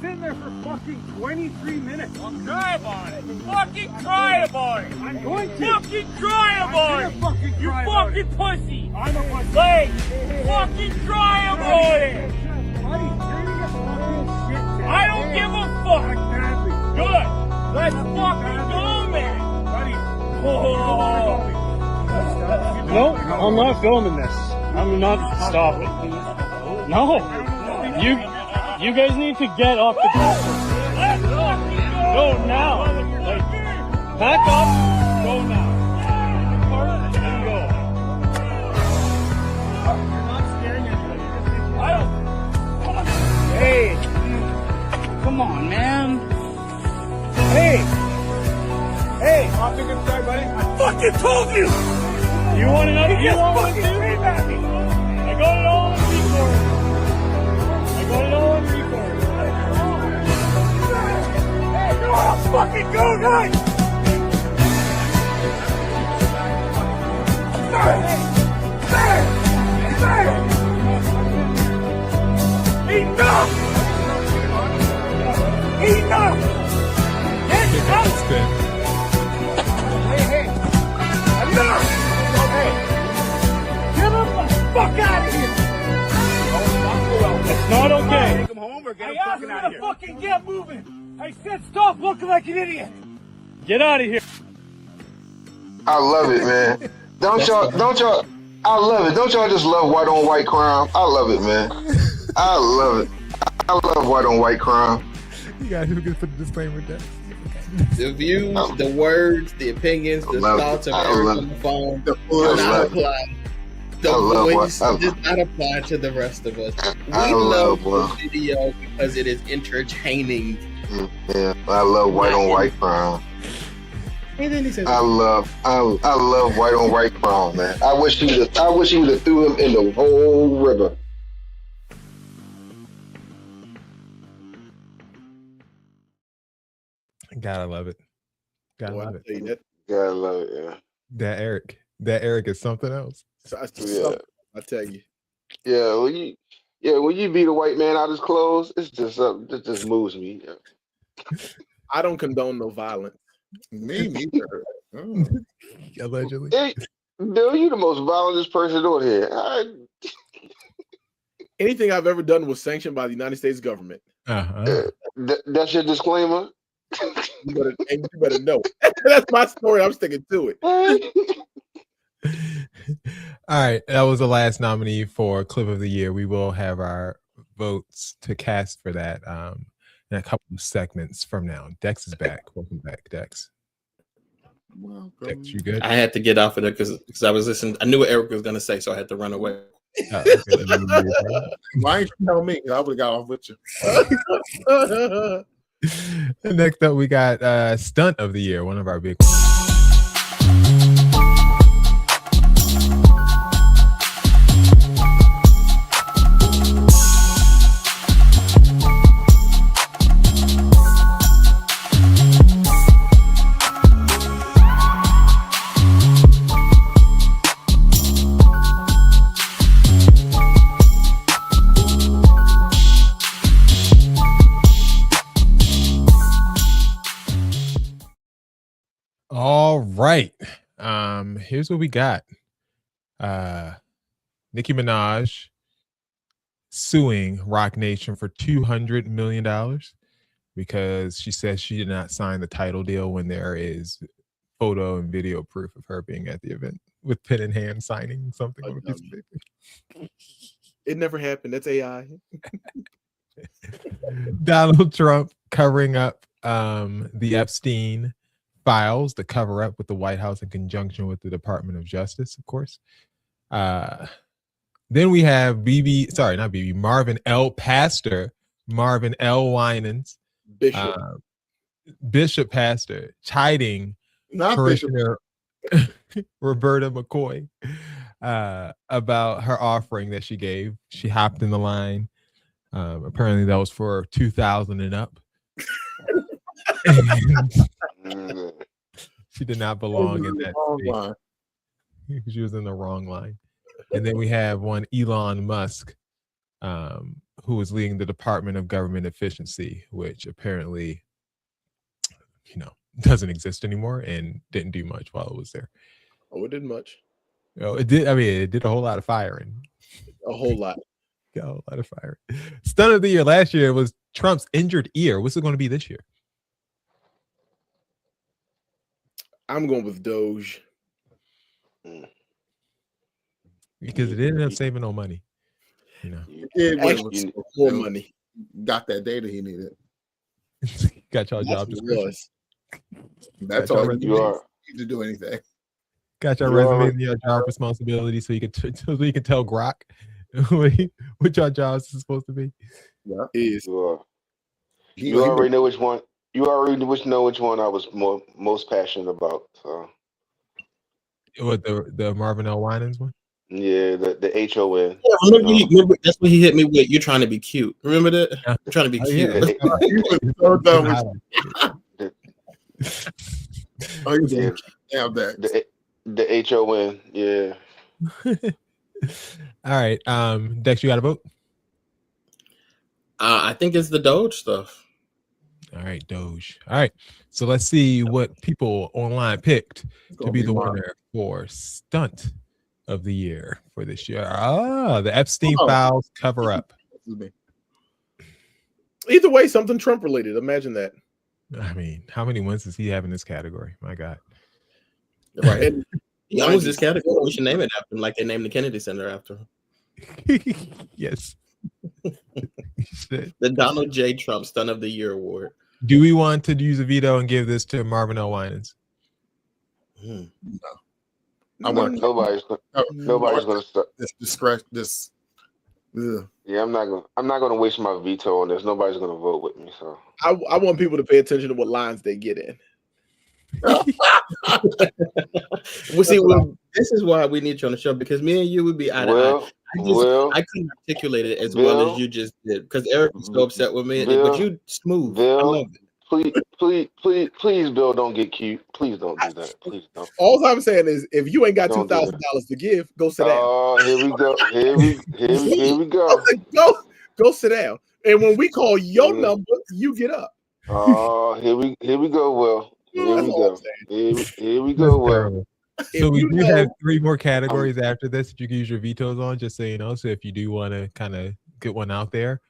Speaker 12: sitting there for fucking 23 minutes. I'll cry about it. Fucking cry about it. I'm going to. Fucking cry about it. You fucking pussy. I'm a pussy. Hey, fucking cry about it. Buddy, you're gonna get fucking shit. I don't give a fuck. Good. Let's fucking go, man. Buddy. Oh.
Speaker 13: No, I'm not filming this. I'm not stopping. No. You guys need to get off the ground. Go now. Like, back up. Go now. Park and go. You're not scaring anybody. I don't. Hey. Come on, man. Hey. Hey. Hop in inside, buddy. I fucking told you. You want another? You want one too? I got it all on record. I got it all on record. Hey, no, I'll fucking go, guys! Enough! Enough! Enough! Hey! Enough! Get him the fuck out of here! It's not okay. Take him home or get him fucking out of here. Fucking get moving. I said stop looking like an idiot. Get out of here.
Speaker 3: I love it, man. Don't y'all, I love it. Don't y'all just love white on white crime? I love it, man. I love it. I love white on white crime.
Speaker 1: You guys who can put the disclaimer down.
Speaker 2: The views, the words, the opinions, the thoughts of Eric on the phone do not apply. The voice does not apply to the rest of us. We love the video because it is entertaining.
Speaker 3: Yeah, I love white on white crime.
Speaker 2: And then he says,
Speaker 3: I love white on white crime, man. I wish you would have threw him in the whole river.
Speaker 1: Gotta love it. Gotta love it.
Speaker 3: Gotta love it, yeah.
Speaker 1: That Eric is something else.
Speaker 6: I tell you.
Speaker 3: Yeah, when you beat a white man out his clothes, it's just something that just moves me. Yeah.
Speaker 6: I don't condone no violence.
Speaker 4: Me neither.
Speaker 1: Allegedly.
Speaker 3: Hey, Bill, you the most violent person on here.
Speaker 6: Anything I've ever done was sanctioned by the United States government.
Speaker 3: That's your disclaimer.
Speaker 6: You better know. That's my story. I'm sticking to it.
Speaker 1: All right, that was the last nominee for Clip of the Year. We will have our votes to cast for that in a couple of segments from now. Dex is back. Welcome back, Dex.
Speaker 4: Welcome.
Speaker 1: Dex, you good?
Speaker 2: I had to get off of it because I was listening. I knew what Eric was going to say, so I had to run away.
Speaker 4: Why ain't you tell me? I would have got off with you.
Speaker 1: And next up, we got Stunt of the Year, one of our big ones. All right. Here's what we got. Nicki Minaj suing Roc Nation for $200 million because she says she did not sign the title deal when there is photo and video proof of her being at the event with pen in hand signing something on a piece of paper.
Speaker 6: It never happened. That's AI.
Speaker 1: Donald Trump covering up the Epstein files, the cover up with the White House in conjunction with the Department of Justice, of course. Then we have Marvin L. Pastor, Marvin L. Winans, Bishop Pastor, chiding parishioner Roberta McCoy about her offering that she gave. She hopped in the line. Apparently that was for 2,000 and up. She did not belong in that state. She was in the wrong line. And then we have one Elon Musk, who is leading the Department of Government Efficiency, which apparently, doesn't exist anymore and didn't do much while it was there.
Speaker 6: Oh, it did much.
Speaker 1: It did. I mean, it did a whole lot of firing.
Speaker 6: A whole lot.
Speaker 1: Got a whole lot of firing. Stunt of the Year last year was Trump's injured ear. What's it going to be this year?
Speaker 6: I'm going with Doge.
Speaker 1: Because it ended up saving no money.
Speaker 6: More money.
Speaker 4: Got that data he needed.
Speaker 1: Got y'all job descriptions.
Speaker 4: That's all you need to do anything.
Speaker 1: Got your resume and your job responsibility so you can tell Grok what your jobs is supposed to be.
Speaker 3: Yeah, you already know which one. You already know which one I was most passionate about. So,
Speaker 1: what the Marvin L. Winans one?
Speaker 3: Yeah, the HON.
Speaker 2: Yeah, remember that's what he hit me with. You're trying to be cute. Remember that? I'm trying to be cute.
Speaker 3: The HON. Yeah.
Speaker 1: All right, Dex, you got a vote?
Speaker 2: I think it's the Doge stuff.
Speaker 1: All right, Doge. All right, so let's see what people online picked to be the winner for Stunt of the Year for this year. The Epstein files cover up.
Speaker 6: Either way, something Trump related. Imagine that.
Speaker 1: I mean, how many wins does he have in this category? My God.
Speaker 2: Right. And he owns this category. We should name it after him, like they named the Kennedy Center after him.
Speaker 1: Yes.
Speaker 2: The Donald J. Trump Stunt of the Year award.
Speaker 1: Do we want to use a veto and give this to Marvin L. Winans?
Speaker 4: No.
Speaker 3: Nobody's gonna start
Speaker 4: this discretion. This. Ugh.
Speaker 3: Yeah, I'm not gonna waste my veto on this. Nobody's gonna vote with me. So
Speaker 6: I want people to pay attention to what lines they get in.
Speaker 2: This is why we need you on the show, because me and you would be eye to eye. I couldn't articulate it as well as you just did, because Eric was so upset with me. But you smooth. I love it.
Speaker 3: Please, Bill, don't get cute. Please don't do that. Please don't.
Speaker 6: All I'm saying is, if you ain't got $2,000 to give, go sit down.
Speaker 3: Oh, here we go. Here we go.
Speaker 6: Go sit down. And when we call your number, you get up.
Speaker 3: Oh, here we go. Will. Here we go. Will.
Speaker 1: So we do have 3 more categories after this that you can use your vetoes on, just so you know. So if you do want to kind of get one out there,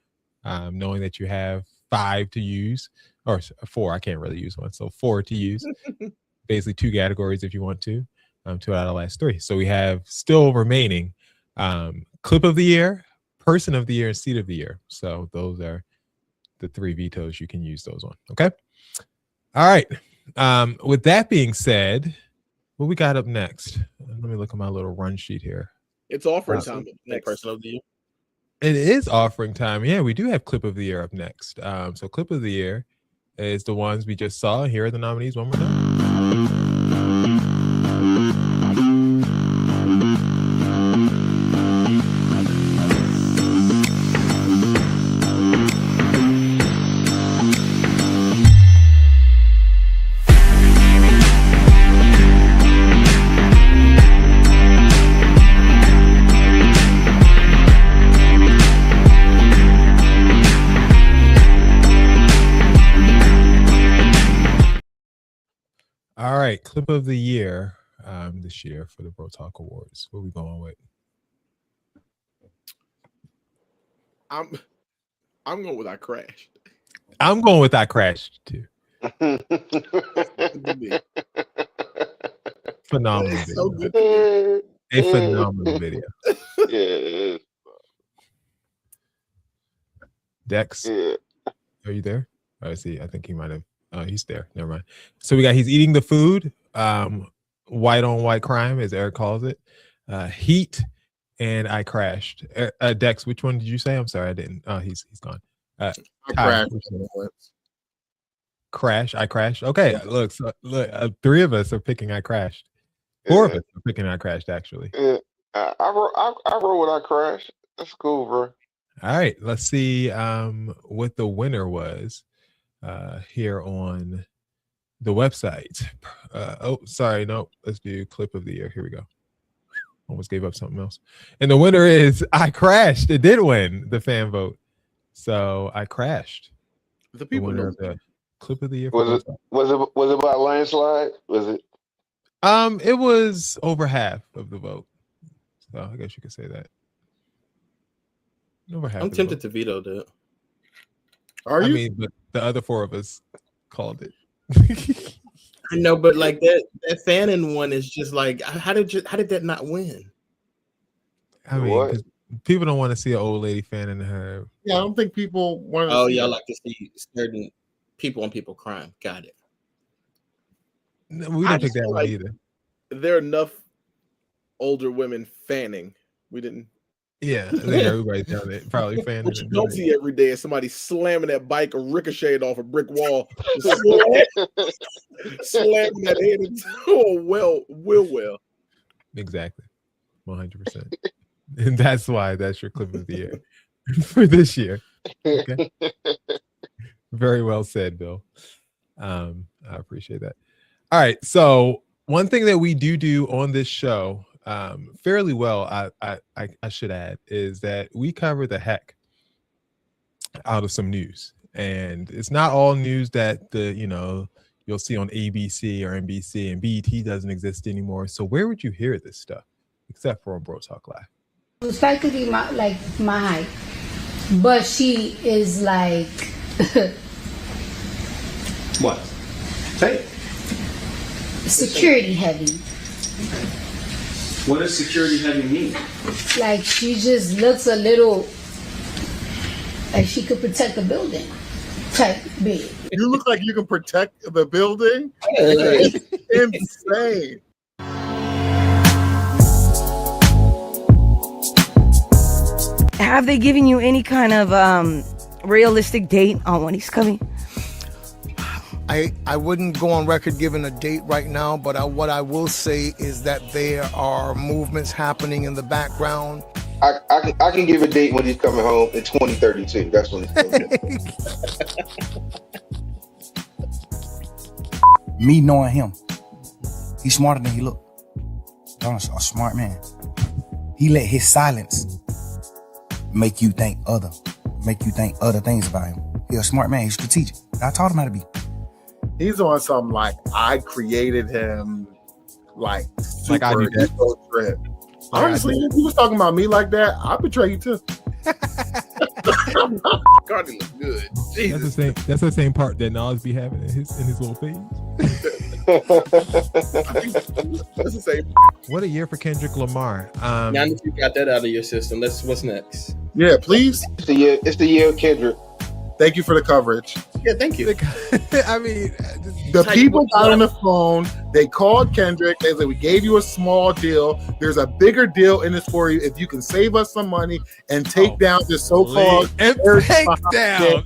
Speaker 1: knowing that you have 5 to use, or 4, I can't really use one, so 4 to use. Basically 2 categories if you want to. 2 out of the last 3. So we have still remaining clip of the year, person of the year, and seat of the year. So those are the 3 vetoes you can use those on. Okay. All right. With that being said, what we got up next? Let me look at my little run sheet here.
Speaker 6: It's offering time. Next
Speaker 2: person of the year.
Speaker 1: It is offering time. Yeah, we do have clip of the year up next. So clip of the year is the ones we just saw. Here are the nominees one more time. All right, clip of the year this year for the BroTalk Awards. What are we going with?
Speaker 6: I'm going with I Crashed.
Speaker 1: I'm going with I Crashed too. Phenomenal video.
Speaker 6: So good.
Speaker 1: A phenomenal video.
Speaker 3: Yeah.
Speaker 1: Dex, are you there? Oh, I see. I think he might have. He's there. Never mind. So he's eating the food. White on white crime, as Eric calls it. Heat, and I Crashed. Dex, which one did you say? I'm sorry, I didn't. Oh, he's gone.
Speaker 4: I crashed.
Speaker 1: Crash. I Crashed. Okay, look, 3 of us are picking I Crashed. 4 of us are picking I Crashed, actually.
Speaker 3: Yeah. I wrote what I Crashed. That's cool, bro.
Speaker 1: All right, let's see what the winner was here on the website. Let's do clip of the year. Here we go. Almost gave up something else. And the winner is I Crashed. It did win the fan vote. So I Crashed.
Speaker 6: The people
Speaker 1: winner of the clip of the year.
Speaker 3: Was it by landslide? Was it?
Speaker 1: It was over half of the vote. So I guess you could say that. Over half.
Speaker 2: I'm tempted to veto that.
Speaker 4: Are you?
Speaker 1: I mean, but the other 4 of us called it.
Speaker 2: I know, but like that Fannin one is just like, how did that not win?
Speaker 1: I mean, 'cause people don't want to see an old lady fanning her.
Speaker 4: Yeah, I don't think people want to.
Speaker 2: Oh, y'all like to see certain people on people crime. Got it.
Speaker 1: No, we didn't pick that one either.
Speaker 6: There are enough older women fanning. We didn't.
Speaker 1: Yeah, I think everybody's down there probably fanning.
Speaker 6: What you don't see every day is somebody slamming that bike or ricocheted off a brick wall, slamming that head into a well.
Speaker 1: Exactly, 100%. And that's why that's your clip of the year for this year. Okay. Very well said, Bill. I appreciate that. All right, so one thing that we do on this show fairly well, I should add, is that we cover the heck out of some news, and it's not all news that you'll see on ABC or NBC, and BET doesn't exist anymore. So where would you hear this stuff except for on BroTalk Live?
Speaker 14: It's practically my height, but she is like
Speaker 15: what? Say it.
Speaker 14: Security heavy.
Speaker 15: What does security heavy mean?
Speaker 14: Like she just looks a little Like she could protect the building type big.
Speaker 4: You look like you can protect the building. It's insane.
Speaker 16: Have they given you any kind of realistic date on when he's coming?
Speaker 17: I wouldn't go on record giving a date right now, but what I will say is that there are movements happening in the background.
Speaker 3: I can give a date when he's coming home in 2032. That's when he's coming.
Speaker 18: Me knowing him, he's smarter than he look. Donald's a smart man. He let his silence make you think other things about him. He's a smart man. He's strategic. I taught him how to be.
Speaker 4: He's on some like I created him, like super
Speaker 1: I do that.
Speaker 4: ego trip. Honestly, if you was talking about me like that, I'd betray you too.
Speaker 6: Cardi looks good. Jesus.
Speaker 1: That's the same part that Nas be having in his little face.
Speaker 6: That's the same.
Speaker 1: What a year for Kendrick Lamar.
Speaker 2: Now that you got that out of your system, what's next?
Speaker 4: Yeah, please.
Speaker 3: It's the year of Kendrick.
Speaker 4: Thank you for the coverage.
Speaker 2: Yeah, thank you.
Speaker 1: I mean,
Speaker 4: the people got on the phone. They called Kendrick. They said, we gave you a small deal. There's a bigger deal in this for you if you can save us some money and take down this so-called
Speaker 1: take down.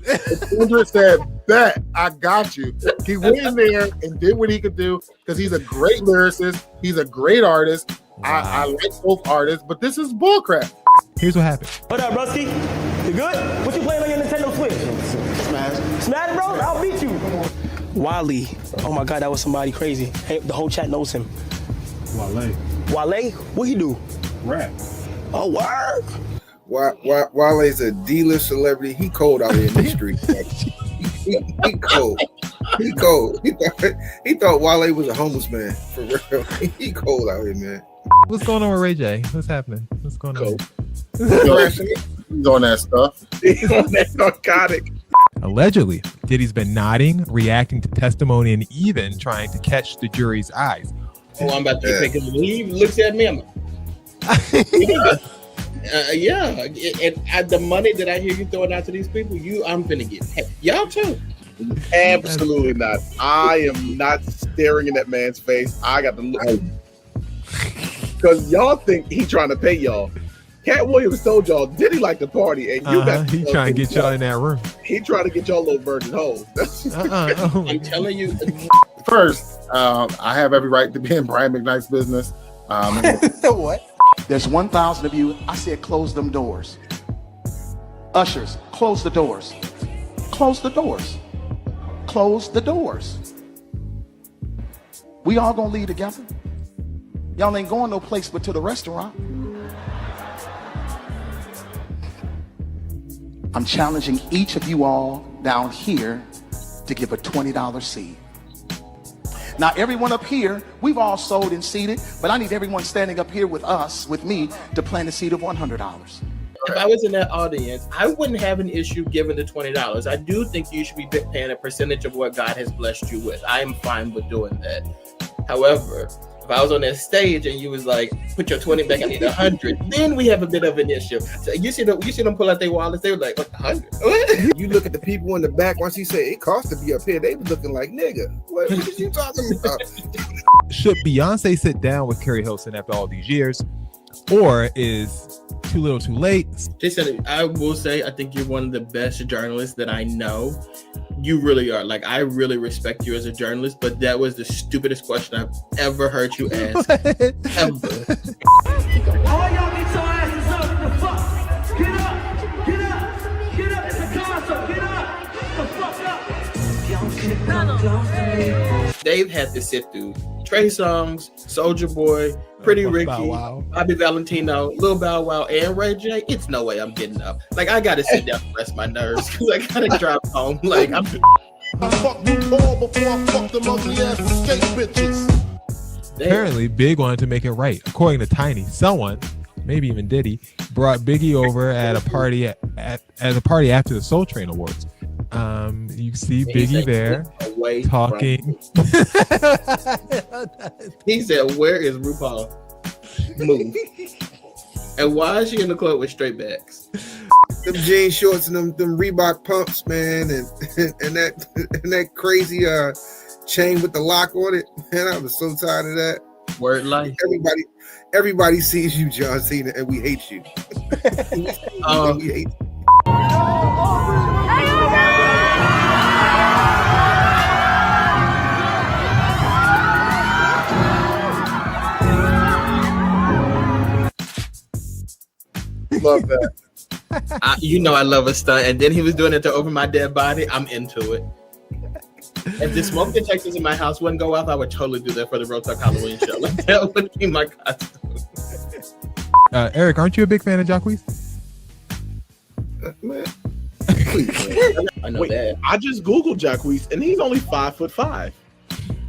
Speaker 4: Kendrick said, bet, I got you. He went in there and did what he could do because he's a great lyricist. He's a great artist. Wow. I like both artists, but this is bullcrap.
Speaker 1: Here's what happened.
Speaker 19: What up, Rusty? You good? What you playing on your Nintendo Switch? Smash. Smash, bro? I'll beat you. Wally. Oh my God, that was somebody crazy. Hey, the whole chat knows him.
Speaker 11: Wale.
Speaker 19: Wale? What he do?
Speaker 11: Rap.
Speaker 19: Oh, word.
Speaker 7: Wale's a D-list celebrity. He cold out here in the street. He cold. He cold. He thought Wale was a homeless man. For real. He cold out here, man.
Speaker 1: What's going on with Ray J? What's happening? What's going on?
Speaker 4: He's on that stuff.
Speaker 6: He's on that narcotic.
Speaker 1: Allegedly, Diddy's been nodding, reacting to testimony, and even trying to catch the jury's eyes.
Speaker 2: Oh, I'm about to take a leave. Looks at me. I'm yeah. And the money that I hear you throwing out to these people, I'm finna get paid. Y'all too.
Speaker 6: Absolutely not. I am not staring in that man's face. I got to look. Because y'all think he trying to pay y'all. Cat Williams told y'all, did he like to party? And you got
Speaker 1: he trying to get y'all in that room.
Speaker 6: He trying to get y'all little virgin hoes.
Speaker 2: I'm telling you.
Speaker 4: First, I have every right to be in Brian McKnight's business.
Speaker 19: What?
Speaker 20: There's 1,000 of you. I said close them doors. Ushers, close the doors. Close the doors. Close the doors. We all gonna leave together. Y'all ain't going no place but to the restaurant. I'm challenging each of you all down here to give a $20 seed. Now, everyone up here, we've all sold and seeded, but I need everyone standing up here with us, with me, to plant a seed of $100.
Speaker 2: If I was in that audience, I wouldn't have an issue giving the $20. I do think you should be paying a percentage of what God has blessed you with. I am fine with doing that. However, if I was on that stage and you was like, put your 20 back, I need 100, then we have a bit of an issue. So you see them pull out their wallets, they were like, what, 100?
Speaker 7: You look at the people in the back, once he said it costs to be up here, they was looking like, nigga, what is you talking about?
Speaker 1: Should Beyonce sit down with Carrie Hilson after all these years? Or is too little too late?
Speaker 2: Jason, I will say, I think you're one of the best journalists that I know. You really are. Like, I really respect you as a journalist, but that was the stupidest question I've ever heard you ask. Ever.
Speaker 12: All y'all get your asses up. The fuck? Get up. Get up. Get up. It's a concert. Get up. The fuck up.
Speaker 2: They've had to sit through Trey Songz, Soulja Boy, Pretty Ricky, Bobby Valentino, Lil Bow Wow, and Ray J. It's no way I'm getting up. Like, I gotta sit down and rest my nerves because I gotta drive home. Like, I
Speaker 12: fuck you all before I fuck them ugly ass escape bitches.
Speaker 1: Apparently, Big wanted to make it right. According to Tiny, someone, maybe even Diddy, brought Biggie over at a party at a party after the Soul Train Awards. You see Biggie there talking.
Speaker 2: He said, "Where is RuPaul? Move." And why is she in the club with straight backs?
Speaker 7: them jean shorts and them Reebok pumps, man, and that crazy chain with the lock on it. Man, I was so tired of that.
Speaker 2: Word life.
Speaker 7: Everybody sees you, John Cena, and we hate you. We hate you.
Speaker 6: Love that.
Speaker 2: I love a stunt, and then he was doing it to Over My Dead Body. I'm into it. If the smoke detectors in my house wouldn't go off, I would totally do that for the BroTalk Halloween show. Like, that would be my costume.
Speaker 1: Eric, aren't you a big fan of Jacquees?
Speaker 7: Man.
Speaker 2: I know
Speaker 6: Wait,
Speaker 2: that.
Speaker 6: I just Googled Jacquees, and he's only 5'5".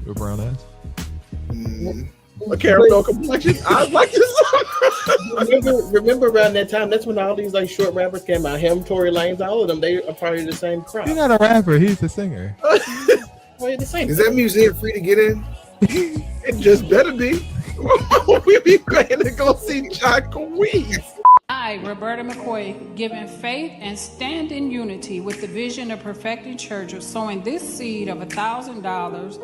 Speaker 1: With brown eyes.
Speaker 6: A caramel complexion. I like this.
Speaker 2: remember around that time, that's when all these like short rappers came out. Him, Tory Lanez, all of them, they are part of the same crowd.
Speaker 1: He's not a rapper, he's a singer.
Speaker 2: Well, the same.
Speaker 7: Is that museum free to get in?
Speaker 6: It just better be. We be paying to go see Jacquees.
Speaker 21: I, Roberta McCoy, giving faith and stand in unity with the vision of perfecting church of sowing this seed of $1,000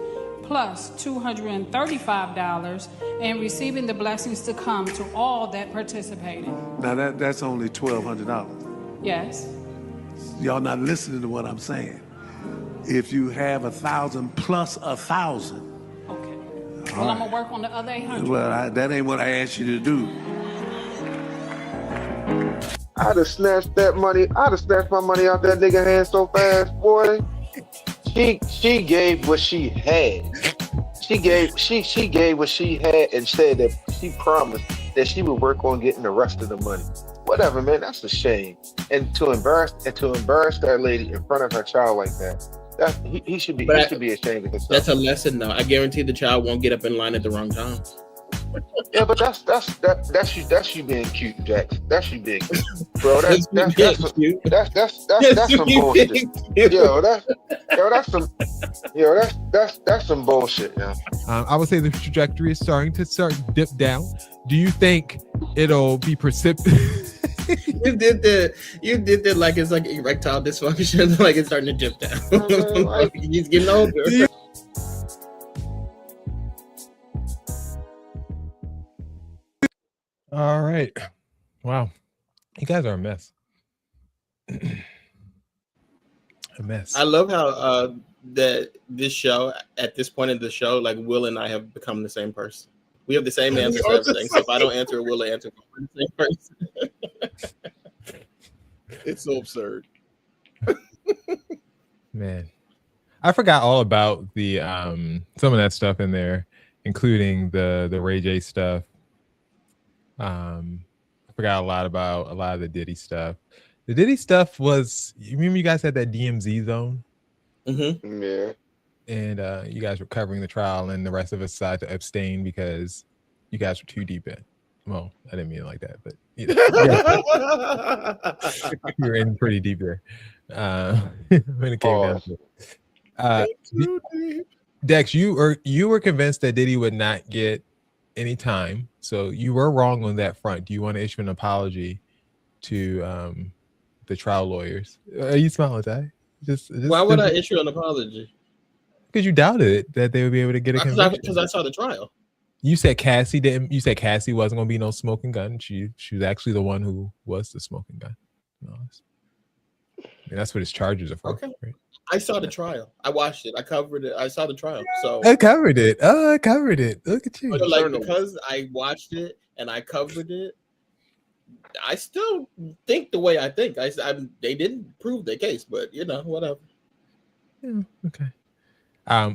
Speaker 21: plus $235 and receiving the blessings to come to all that participated.
Speaker 22: Now that's only $1,200.
Speaker 21: Yes.
Speaker 22: Y'all not listening to what I'm saying. If you have 1,000 plus 1,000.
Speaker 21: Okay. Well, I'm gonna work on the other 800.
Speaker 22: Well, that ain't what I asked you to do.
Speaker 3: I'd have snatched that money. I'd have snatched my money out that nigga hand so fast, boy. She gave what she had. She gave what she had and said that she promised that she would work on getting the rest of the money. Whatever, man. That's a shame. And to embarrass that lady in front of her child like that. He should be ashamed of himself.
Speaker 2: That's a lesson, though. I guarantee the child won't get up in line at the wrong time.
Speaker 3: Yeah, but that's you being cute, Jax. That's you being cute, bro. That's some bullshit. That's some bullshit. Yeah.
Speaker 1: I would say the trajectory is starting to dip down. Do you think it'll be precipitous?
Speaker 2: You did that like it's like erectile dysfunction, like it's starting to dip down. Like he's getting older.
Speaker 1: All right. Wow. You guys are a mess. A mess.
Speaker 2: I love how that this show, at this point in the show, like Will and I have become the same person. We have the same answer for everything. So if I don't answer, Will answer for the same person.
Speaker 6: It's so absurd.
Speaker 1: Man. I forgot all about the some of that stuff in there, including the Ray J stuff. I forgot a lot about a lot of the Diddy stuff. The Diddy stuff was, you remember you guys had that DMZ zone?
Speaker 3: Mm-hmm. Yeah.
Speaker 1: And you guys were covering the trial, and the rest of us decided to abstain because you guys were too deep in. Well, I didn't mean it like that, but you were in pretty deep there. When it came down to it. Dex, you were convinced that Diddy would not get any time, so you were wrong on that front. Do you want to issue an apology to the trial lawyers? Are you smiling, Ty?
Speaker 2: Why would I issue an apology?
Speaker 1: Because you doubted it that they would be able to get a conviction.
Speaker 2: Because I saw the trial.
Speaker 1: You said Cassie didn't. You said Cassie wasn't going to be no smoking gun. She was actually the one who was the smoking gun. No, and that's what his charges are for.
Speaker 2: Okay.
Speaker 1: Right?
Speaker 2: I saw the trial. I watched it. I covered it. I saw the trial. So
Speaker 1: I covered it. Oh, I covered it. Look at you.
Speaker 2: But like, because I watched it and I covered it, I still think the way I think. They didn't prove their case, but you know, whatever.
Speaker 1: Yeah, okay.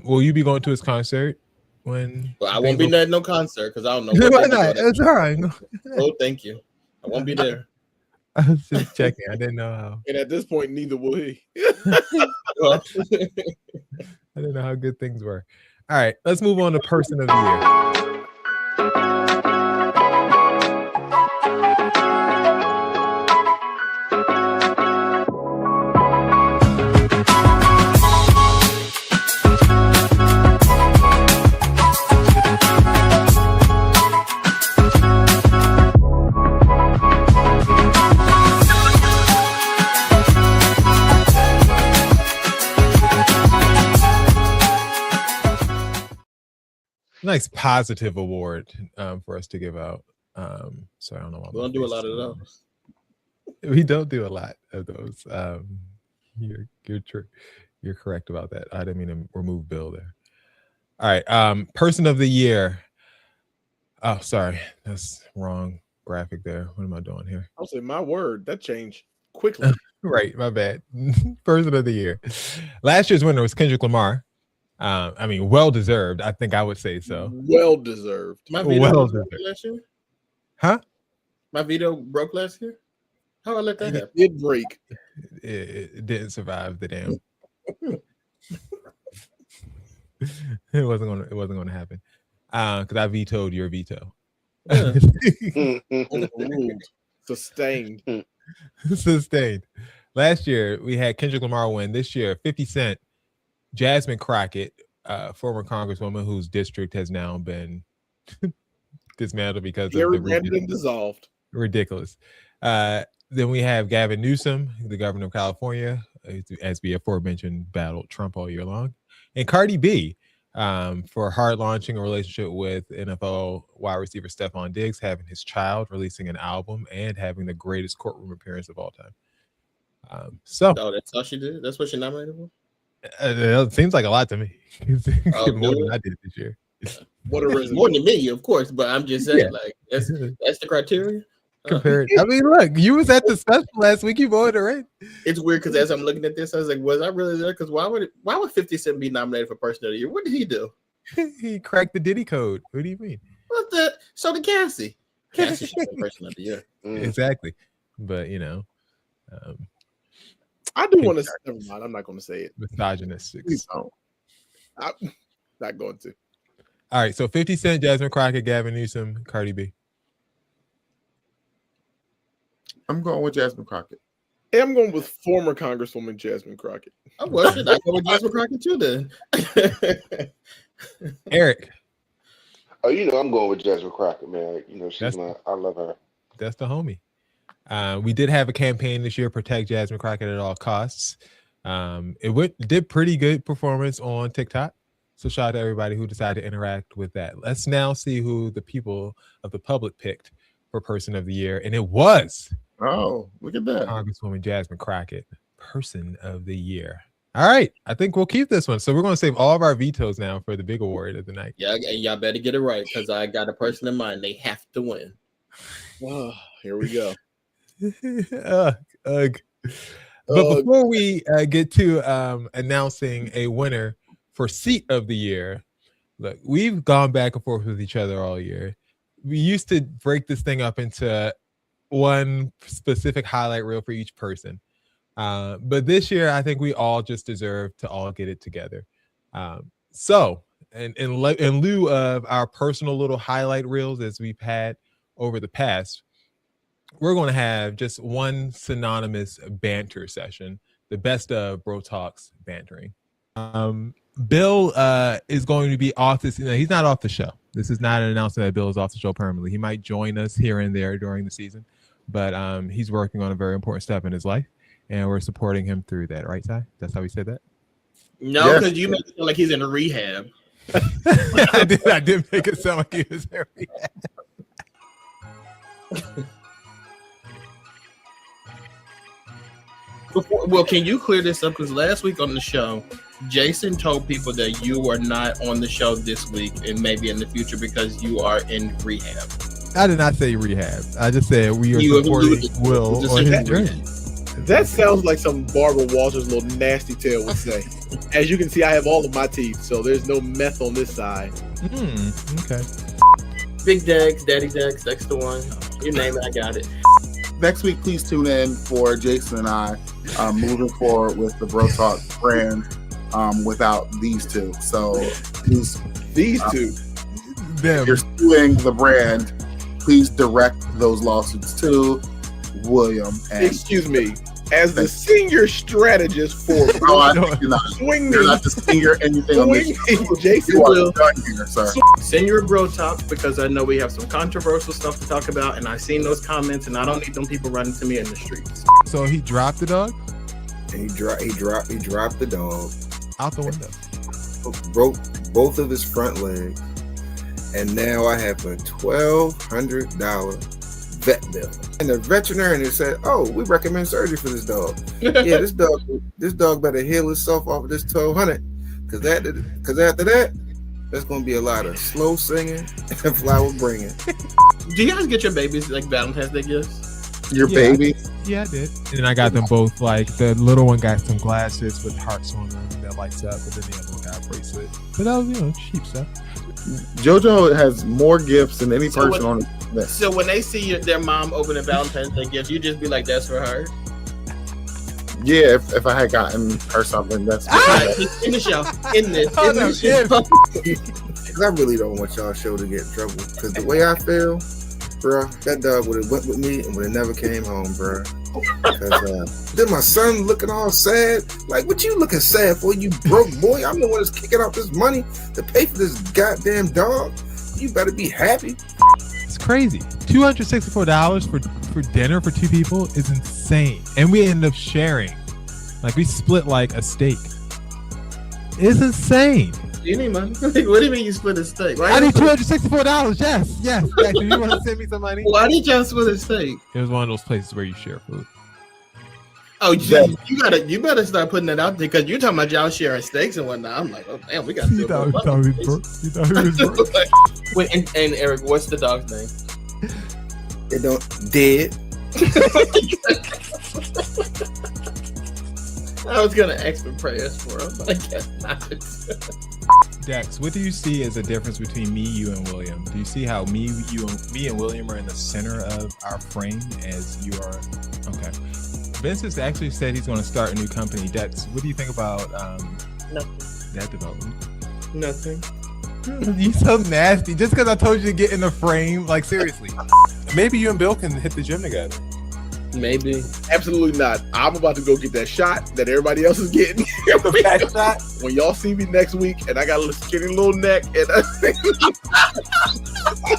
Speaker 1: Will you be going to his concert when?
Speaker 2: Well, I won't be at no concert because I don't know.
Speaker 1: Why not? It's all right.
Speaker 2: Oh, thank you. I won't be there.
Speaker 1: I was just checking. I didn't know how.
Speaker 6: And at this point, neither will he.
Speaker 1: I didn't know how good things were. All right, let's move on to Person of the Year. nice positive award for us to give out. So I don't know why
Speaker 2: we don't do a lot of those.
Speaker 1: We don't do a lot of those. You're true. You're correct about that. I didn't mean to remove Bill there. All right. Person of the year. Oh, sorry. That's wrong graphic there. What am I doing here?
Speaker 6: I'll say my word. That changed quickly.
Speaker 1: Right. My bad. Person of the year. Last year's winner was Kendrick Lamar. I mean, well-deserved. I think I would say so.
Speaker 6: Well-deserved.
Speaker 2: My veto broke last year?
Speaker 1: Huh?
Speaker 2: My veto broke last year? How I let that happen?
Speaker 6: It did break.
Speaker 1: It didn't survive the damn. It wasn't gonna happen. Because I vetoed your veto.
Speaker 6: Yeah. Sustained.
Speaker 1: Sustained. Last year we had Kendrick Lamar win. This year, 50 Cent, Jasmine Crockett, former congresswoman whose district has now been dismantled because of the
Speaker 6: dissolved.
Speaker 1: Ridiculous. Then we have Gavin Newsom, the governor of California, as we aforementioned, battled Trump all year long, and Cardi B for hard launching a relationship with NFL wide receiver Stephon Diggs, having his child, releasing an album, and having the greatest courtroom appearance of all time. So
Speaker 2: that's all she did. That's what she nominated for.
Speaker 1: It seems like a lot to me. More than I did this year.
Speaker 2: What a reason. More than me, of course, but I'm just saying, like that's the criteria.
Speaker 1: Compared, I mean, look, you was at the special last week. You voted, right?
Speaker 2: It's weird because as I'm looking at this, I was like, was I really there? Because why would 50 Cent be nominated for Person of the Year? What did he do?
Speaker 1: He cracked the Diddy code. What do you mean?
Speaker 2: So did Cassie. Cassie should be Person of the Year.
Speaker 1: Exactly, but you know,
Speaker 6: I do want to. Never mind. I'm not going to say it.
Speaker 1: Misogynistic.
Speaker 6: I'm not going to.
Speaker 1: All right, so 50 Cent, Jasmine Crockett, Gavin Newsom, Cardi B.
Speaker 4: I'm going with Jasmine Crockett.
Speaker 6: Hey, I'm going with former Congresswoman Jasmine Crockett.
Speaker 2: Oh, well, should I go with Jasmine Crockett too then?
Speaker 1: Eric.
Speaker 3: Oh, you know, I'm going with Jasmine Crockett, man. You know, I love her.
Speaker 1: That's the homie. We did have a campaign this year, protect Jasmine Crockett at all costs. It did pretty good performance on TikTok. So shout out to everybody who decided to interact with that. Let's now see who the people of the public picked for Person of the Year. And it was.
Speaker 4: Oh, look at that.
Speaker 1: Congresswoman Jasmine Crockett, Person of the Year. All right. I think we'll keep this one. So we're going to save all of our vetoes now for the big award of the night.
Speaker 2: Yeah, and y'all better get it right because I got a person in mind. They have to win.
Speaker 6: Oh, here we go.
Speaker 1: But before we get to announcing a winner for Seat of the Year, look, we've gone back and forth with each other all year. We used to break this thing up into one specific highlight reel for each person. But this year, I think we all just deserve to all get it together. So in lieu of our personal little highlight reels as we've had over the past, we're going to have just one synonymous banter session, the best of BroTalk's bantering. Bill is going to be off this. He's not off the show. This is not an announcement that Bill is off the show permanently. He might join us here and there during the season, but he's working on a very important step in his life, and we're supporting him through that. Right, Ty? That's how we said that?
Speaker 2: No, because you make it feel like he's in a rehab.
Speaker 1: I did make it sound like he was in rehab.
Speaker 2: Well, can you clear this up? Because last week on the show, Jason told people that you are not on the show this week and maybe in the future because you are in rehab.
Speaker 1: I did not say rehab. I just said we are supporting Will on his journey.
Speaker 6: That sounds like some Barbara Walters little nasty tale would say. As you can see, I have all of my teeth, so there's no meth on this side.
Speaker 1: Okay.
Speaker 2: Big Dex, Daddy Dex, that's the one. You name it, I got it.
Speaker 4: Next week, please tune in for Jason and I moving forward with the BroTalk brand without these two. So please,
Speaker 6: these two,
Speaker 4: if you're suing the brand, please direct those lawsuits to William. And
Speaker 6: excuse me, as the senior strategist for
Speaker 4: you're not the senior anything on this show.
Speaker 6: Jason
Speaker 4: you
Speaker 6: will
Speaker 4: done here, sir.
Speaker 2: Send your BroTalk because I know we have some controversial stuff to talk about, and I've seen those comments, and I don't need them people running to me in the streets.
Speaker 1: So he dropped the dog?
Speaker 7: He dropped the dog
Speaker 1: out the window.
Speaker 7: Broke both of his front legs. and now I have a $1,200 vet bill. And the veterinarian said, "Oh, we recommend surgery for this dog. Yeah, this dog better heal itself off of this $1,200, because after that, there's gonna be a lot of slow singing and flower bringing."
Speaker 2: Do you guys get your babies like Valentine's Day gifts?
Speaker 4: Your baby?
Speaker 1: Yeah, I did. And then I got them both. Like the little one got some glasses with hearts on them that lights up, and then the other one got a bracelet. But that was, cheap stuff.
Speaker 4: JoJo has more gifts than any person on the list.
Speaker 2: So when they see their mom open a Valentine's Day gift, you just be like, "That's for her."
Speaker 4: Yeah, if I had gotten her something, that's
Speaker 2: in the show. In this.
Speaker 7: Because I really don't want y'all show to get in trouble. Because the way I feel, bro, that dog would have went with me and would have never came home, bro. Because then my son looking all sad. Like, what you looking sad for, you broke boy? I'm the one that's kicking out this money to pay for this goddamn dog. You better be happy.
Speaker 1: It's crazy. $264 for dinner for 2 people is insane. And we end up sharing. Like, we split like a steak. It's insane.
Speaker 2: You need money? What do you mean you split a steak?
Speaker 1: I need $264. Yes. Actually, you want to send me some money?
Speaker 2: Why did y'all split a steak?
Speaker 1: It was one of those places where you share food.
Speaker 2: Oh, you better start putting that out there, because you're talking about y'all sharing steaks and whatnot. I'm like, oh damn, we got to.
Speaker 1: You thought he was broke.
Speaker 2: Wait, and Eric, what's the dog's name?
Speaker 7: It don't dead.
Speaker 2: I was gonna ask for prayers for him, but I guess not.
Speaker 1: Dex, what do you see as a difference between me, you, and William? Do you see how me and William are in the center of our frame as you are? Okay. Vince has actually said he's going to start a new company. Dex, what do you think about that development?
Speaker 2: Nothing.
Speaker 1: You so nasty. Just because I told you to get in the frame, like seriously. Maybe you and Bill can hit the gym together.
Speaker 2: Maybe.
Speaker 6: Absolutely not. I'm about to go get that shot that everybody else is getting.
Speaker 1: That shot?
Speaker 6: When y'all see me next week and I got a skinny little neck and I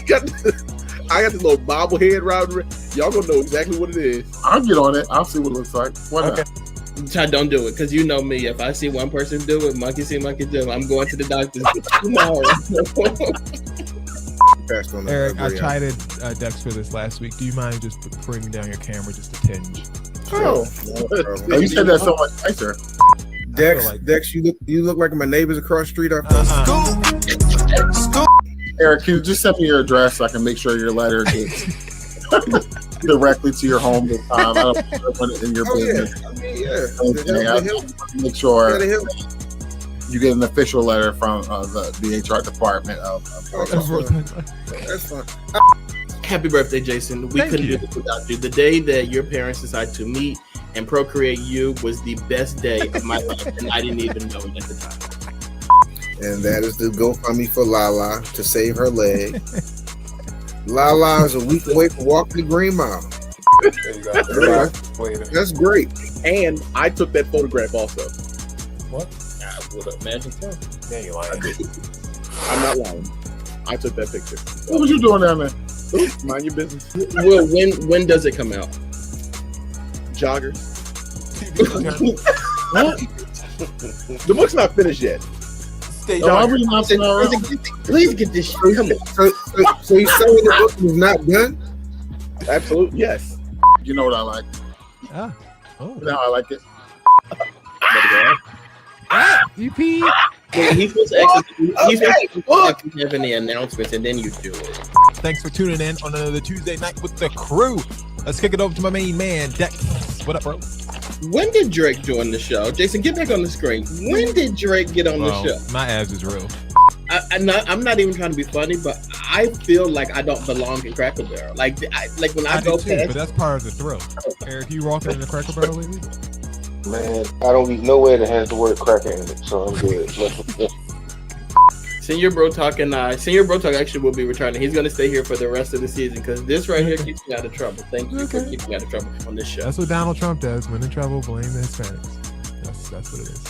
Speaker 6: got this little bobblehead around, y'all gonna know exactly what it is.
Speaker 4: I'll get on it. I'll see what it looks like. Why not?
Speaker 2: Don't do it, because you know me. If I see one person do it, monkey see, monkey do. I'm going to the doctor tomorrow.
Speaker 1: Eric, I tried Dex for this last week. Do you mind just bringing down your camera just a tinge?
Speaker 4: Oh, you said that so much nicer.
Speaker 7: Dex, you look like my neighbors across the street.
Speaker 4: Eric, can you just send me your address so I can make sure your letter gets directly to your home this time? I don't put it in your business. Make sure you get an official letter from the HR department of
Speaker 7: That's fine.
Speaker 2: Happy birthday, Jason. We couldn't do this without you. The day that your parents decided to meet and procreate you was the best day of my life, and I didn't even know it at the time.
Speaker 7: And that is the GoFundMe for Lala to save her leg. Lala is a week away from walking the Green Mile.
Speaker 11: There you go.
Speaker 7: That's great.
Speaker 6: And I took that photograph also.
Speaker 2: What? I would imagine so.
Speaker 11: Yeah, you're lying.
Speaker 6: I'm not lying. I took that picture.
Speaker 4: What was you doing down there?
Speaker 6: Mind your business.
Speaker 2: Well, when does it come out?
Speaker 6: Joggers. The book's not finished yet.
Speaker 2: Please get this shit. Come on.
Speaker 7: So you saying the book is not done?
Speaker 6: Absolutely, yes.
Speaker 4: You know what I like?
Speaker 1: Oh.
Speaker 4: You know how I like it?
Speaker 1: You pee.
Speaker 2: He's supposed to have any announcements, and then you do it.
Speaker 1: Thanks for tuning in on another Tuesday night with the crew. Let's kick it over to my main man, Dex. What up, bro?
Speaker 2: When did Drake join the show? Jason, get back on the screen. When did Drake get on the show?
Speaker 1: My abs is real.
Speaker 2: I'm not even trying to be funny, but I feel like I don't belong in Cracker Barrel. Like when I go
Speaker 1: too, but that's part of the thrill. Eric, you walking in the Cracker Barrel lately?
Speaker 3: Man, I don't eat nowhere that has the word cracker in it, so I'm good.
Speaker 2: Senior BroTalk actually will be returning. He's going to stay here for the rest of the season because this right here keeps me out of trouble. Thank you for keeping me out of trouble on this show.
Speaker 1: That's what Donald Trump does. When in trouble, blame the Hispanics. That's what it is.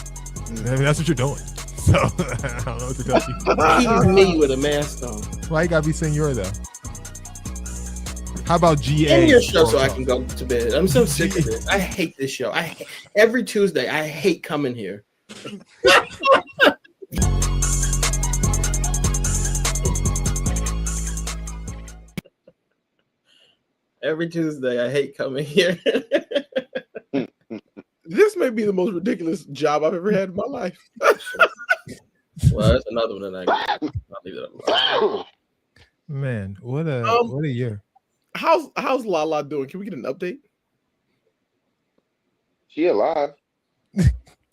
Speaker 1: I mean, that's what you're doing. So I don't know what to tell you.
Speaker 2: He's me with a mask on.
Speaker 1: Why you gotta be senior though? How about GA?
Speaker 2: End your show so I can go to bed. I'm so sick of it. I hate this show. Every Tuesday I hate coming here. Every Tuesday, I hate coming here.
Speaker 6: This may be the most ridiculous job I've ever had in my life.
Speaker 2: Well, that's another one that I'll leave it alone.
Speaker 1: Man, what a year.
Speaker 6: How's Lala doing? Can we get an update?
Speaker 3: She alive.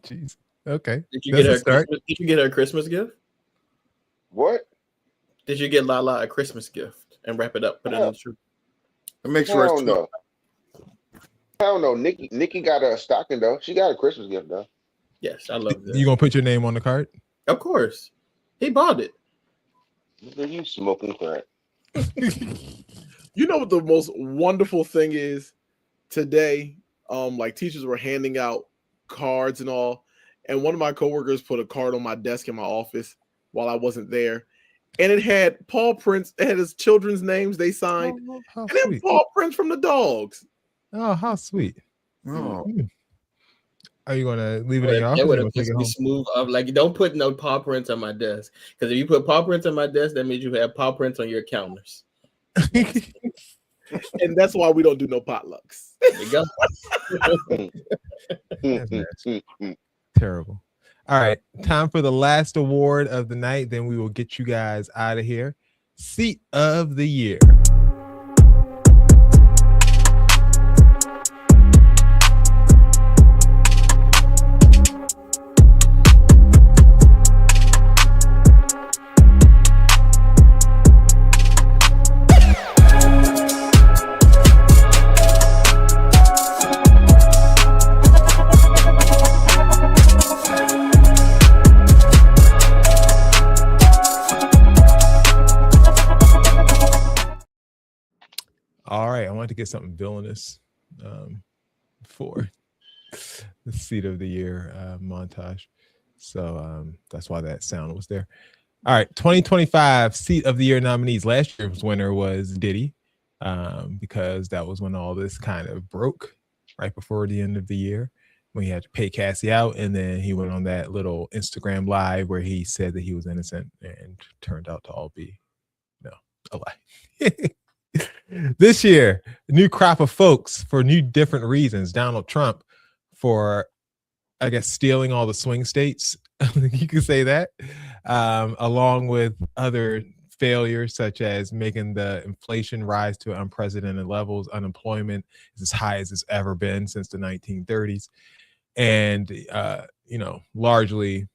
Speaker 1: Jeez. Okay.
Speaker 2: Did you get her a Christmas gift?
Speaker 3: What?
Speaker 2: Did you get Lala a Christmas gift and wrap it up, put it in the tree?
Speaker 4: And make sure it's
Speaker 3: no. Hell no. Nikki got a stocking though. She got a Christmas gift though.
Speaker 2: Yes, I love that.
Speaker 1: You gonna put your name on the card?
Speaker 2: Of course. He bought it.
Speaker 3: You smoking crack.
Speaker 6: You know what the most wonderful thing is today? Like teachers were handing out cards and all, and one of my coworkers put a card on my desk in my office while I wasn't there, and it had Paw Prints. It had his children's names they signed, and then Paw Prints from the dogs.
Speaker 1: Oh, how sweet!
Speaker 4: Oh.
Speaker 1: Are you gonna leave it in your office?
Speaker 2: That would have pissed me smooth off. Like, don't put no paw prints on my desk, because if you put paw prints on my desk, that means you have paw prints on your counters.
Speaker 6: And that's why we don't do no potlucks.
Speaker 2: There you
Speaker 1: go. Terrible. All right, time for the last award of the night. Then we will get you guys out of here. Seat of the year. All right, I wanted to get something villainous for the seat of the year montage. So that's why that sound was there. All right, 2025 seat of the year nominees. Last year's winner was Diddy, because that was when all this kind of broke right before the end of the year, when he had to pay Cassie out. And then he went on that little Instagram live where he said that he was innocent, and turned out to all be a lie. This year, a new crop of folks for new different reasons. Donald Trump for, I guess, stealing all the swing states. You could say that, along with other failures such as making the inflation rise to unprecedented levels. Unemployment is as high as it's ever been since the 1930s. And, largely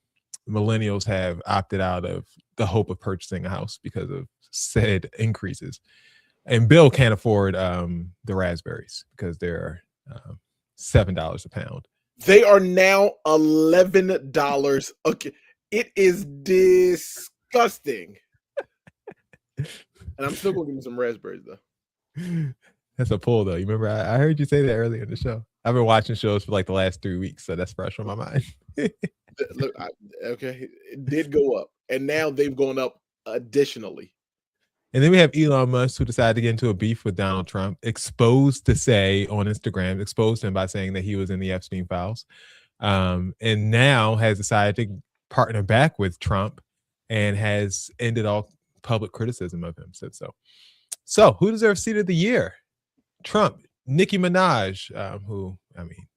Speaker 1: millennials have opted out of the hope of purchasing a house because of said increases. And Bill can't afford the raspberries because they're $7 a pound.
Speaker 6: They are now $11. Okay, it is disgusting. And I'm still gonna give me some raspberries though.
Speaker 1: That's a pull though. You remember I heard you say that earlier in the show. I've been watching shows for like the last 3 weeks, so that's fresh on my mind.
Speaker 6: Look, okay, it did go up, and now they've gone up additionally.
Speaker 1: And then we have Elon Musk, who decided to get into a beef with Donald Trump, exposed him by saying that he was in the Epstein files, and now has decided to partner back with Trump and has ended all public criticism of him. Said so. So who deserves seat of the year? Trump, Nicki Minaj, who,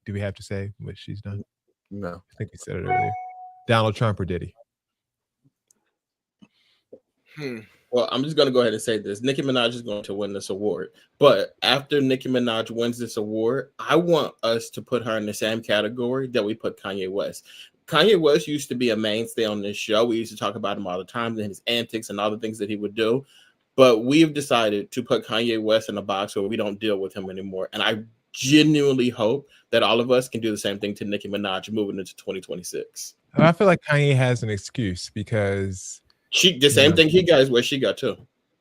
Speaker 1: do we have to say what she's done?
Speaker 4: No.
Speaker 1: I think we said it earlier. Donald Trump or Diddy?
Speaker 2: Well, I'm just going to go ahead and say this. Nicki Minaj is going to win this award. But after Nicki Minaj wins this award, I want us to put her in the same category that we put Kanye West. Kanye West used to be a mainstay on this show. We used to talk about him all the time and his antics and all the things that he would do. But we've decided to put Kanye West in a box where we don't deal with him anymore. And I genuinely hope that all of us can do the same thing to Nicki Minaj moving into 2026.
Speaker 1: I feel like Kanye has an excuse because
Speaker 2: the same thing he got is where she got too.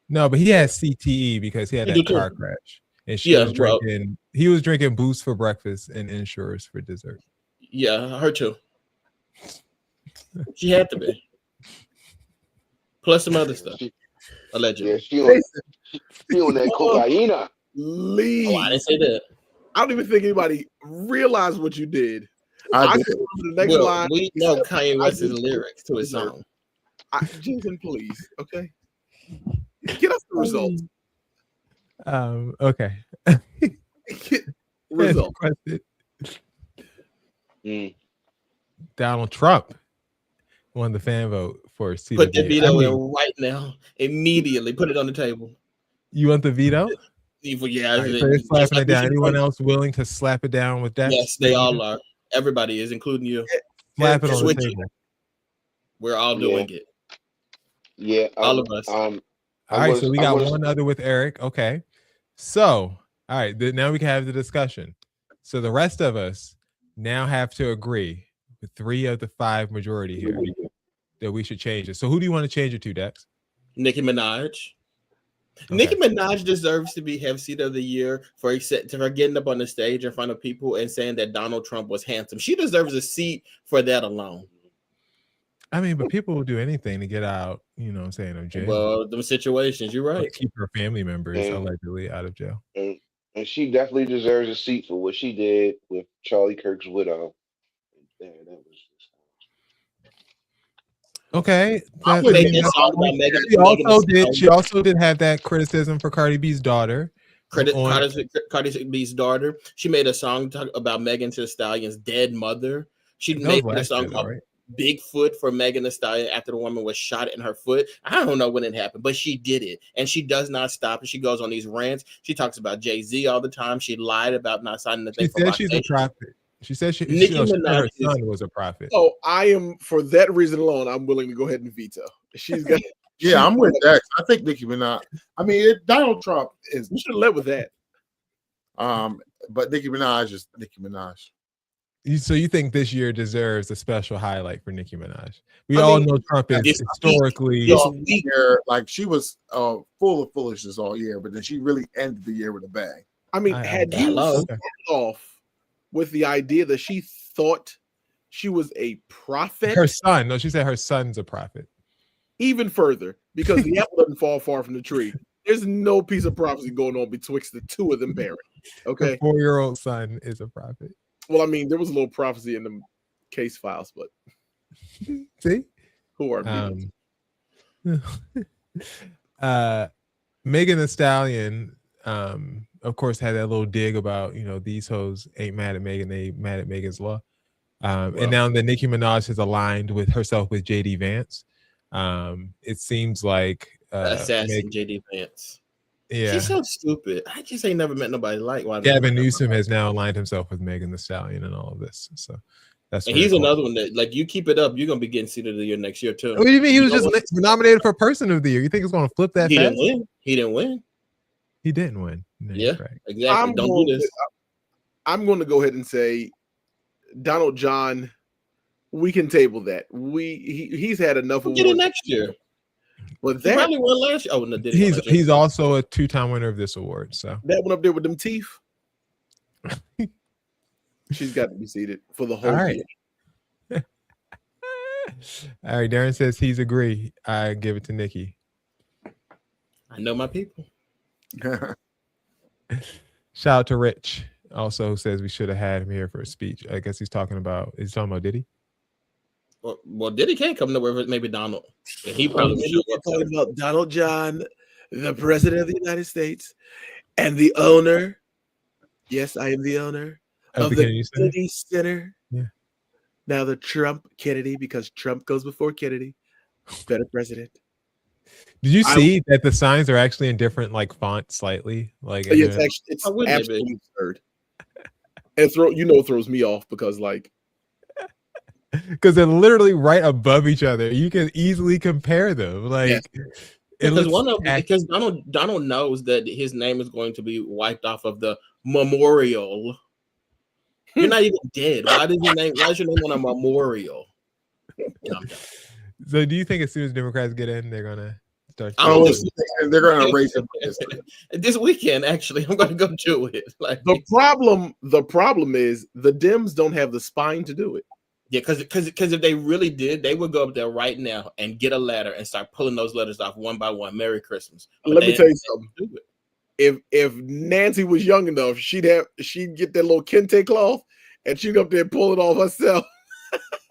Speaker 1: No, but he has CTE because he had that car crash, and she was drinking. He was drinking Boost for breakfast and Insurers for dessert.
Speaker 2: Yeah, her too. She had to be. Plus some other stuff. Allegedly.
Speaker 3: Yeah, she on that cocaine.
Speaker 6: Leave.
Speaker 2: Oh, I didn't say that.
Speaker 6: I don't even think anybody realized what you did.
Speaker 2: I
Speaker 6: did. The next line.
Speaker 2: We know Kanye West's lyrics to his song.
Speaker 6: Jason, please, okay? Get us the results.
Speaker 1: Okay.
Speaker 6: Result.
Speaker 1: Donald Trump won the fan vote for seat
Speaker 2: Put
Speaker 1: of the
Speaker 2: the
Speaker 1: year.
Speaker 2: veto in right now. Immediately. Put it on the table.
Speaker 1: You want the veto?
Speaker 2: Yeah.
Speaker 1: All right, so they're slapping it down. Anyone else willing to slap it down with Dex?
Speaker 2: Yes, they all are. Everybody is, including you.
Speaker 1: Slap it on the
Speaker 2: Switching.
Speaker 1: table.
Speaker 2: We're all doing it.
Speaker 3: Yeah,
Speaker 2: all of us.
Speaker 1: All right, so we got one other with Eric. Okay. So, all right, now we can have the discussion. So the rest of us now have to agree with 3 of the 5 majority here that we should change it. So who do you want to change it to, Dex?
Speaker 2: Nicki Minaj. Okay. Nicki Minaj deserves to have seat of the year for getting up on the stage in front of people and saying that Donald Trump was handsome. She deserves a seat for that alone.
Speaker 3: Oh.
Speaker 1: I mean, but people will do anything to get out, you know what I'm saying, of jail.
Speaker 2: Well, them situations, you're right.
Speaker 1: Keep her family members allegedly out of jail.
Speaker 3: And she definitely deserves a seat for what she did with Charlie Kirk's widow. That was
Speaker 1: okay. She also did have that criticism for Cardi B's daughter.
Speaker 2: Cardi B's daughter. She made a song about Megan Thee Stallion's dead mother. She made a song called Bigfoot for Megan Thee Stallion after the woman was shot in her foot. I don't know when it happened, but she did it. And she does not stop. And she goes on these rants. She talks about Jay-Z all the time. She lied about not signing the thing.
Speaker 1: She said she's a prophet. She said her son was a prophet.
Speaker 6: Oh, I am, for that reason alone, I'm willing to go ahead and veto. She's got.
Speaker 4: Yeah, I'm with Dex. I think Nicki Minaj. I mean, Donald Trump is.
Speaker 6: We should have led with that.
Speaker 4: But Nicki Minaj is Nicki Minaj.
Speaker 1: So you think this year deserves a special highlight for Nicki Minaj? We all know Trump is historically
Speaker 4: like she was full of foolishness all year, but then she really ended the year with a bang.
Speaker 6: I mean, had you started off with the idea that she thought she was a prophet,
Speaker 1: her son? No, she said her son's a prophet.
Speaker 6: Even further, because the apple doesn't fall far from the tree. There's no piece of prophecy going on betwixt the two of them parents. Okay,
Speaker 1: her 4-year-old son is a prophet.
Speaker 6: Well, I mean, there was a little prophecy in the case files, but
Speaker 1: see,
Speaker 6: who are
Speaker 1: Megan Thee Stallion, of course, had that little dig about these hoes ain't mad at Megan, they mad at Megan's law. And now that Nicki Minaj has aligned with herself with JD Vance, it seems like
Speaker 2: assassin JD Vance.
Speaker 1: Yeah,
Speaker 2: she's so stupid. I just ain't never met nobody like
Speaker 1: Gavin Newsom has now aligned himself with Megan Thee Stallion and all of this. So that's
Speaker 2: he's cool. Another one that, like, you keep it up, you're gonna be getting seat of the year next year too.
Speaker 1: What do you mean? He was just nominated for Person of the Year. You think it's gonna flip that?
Speaker 2: He
Speaker 1: fast?
Speaker 2: didn't win. He didn't win.
Speaker 1: He didn't win. No,
Speaker 2: yeah, exactly. Don't do this.
Speaker 6: I'm going to go ahead and say, Donald John. We can table that. He's had enough.
Speaker 2: We'll get it next year.
Speaker 6: But
Speaker 2: that probably won last year. Oh, no,
Speaker 1: he's also a 2-time winner of this award. So
Speaker 6: that one up there with them teeth, she's got to be seated for the whole year.
Speaker 1: All right, Darren says he's agree. I give it to Nikki.
Speaker 2: I know my people.
Speaker 1: Shout out to Rich. Also says we should have had him here for a speech. I guess he's talking about Diddy.
Speaker 2: Well, Diddy can't come nowhere with maybe Donald. He probably
Speaker 6: talking about Donald John, the president of the United States, and the owner. Yes, I am the owner of the Kennedy Center.
Speaker 1: Yeah.
Speaker 6: Now the Trump Kennedy, because Trump goes before Kennedy. Better president.
Speaker 1: Did you see that the signs are actually in different font slightly?
Speaker 6: It's absolutely absurd. And it throws me off because
Speaker 1: because they're literally right above each other. You can easily compare them.
Speaker 2: Because Donald knows that his name is going to be wiped off of the memorial. You're not even dead. Why is your name on a memorial?
Speaker 1: So do you think as soon as Democrats get in, they're gonna start?
Speaker 4: They're gonna raise them
Speaker 2: this weekend. Actually, I'm gonna go do it.
Speaker 6: The problem is the Dems don't have the spine to do it.
Speaker 2: Yeah, because if they really did, they would go up there right now and get a ladder and start pulling those letters off one by one. Merry Christmas.
Speaker 6: Let me tell you something. If Nancy was young enough, she'd get that little kente cloth and she'd go up there and pull it off herself.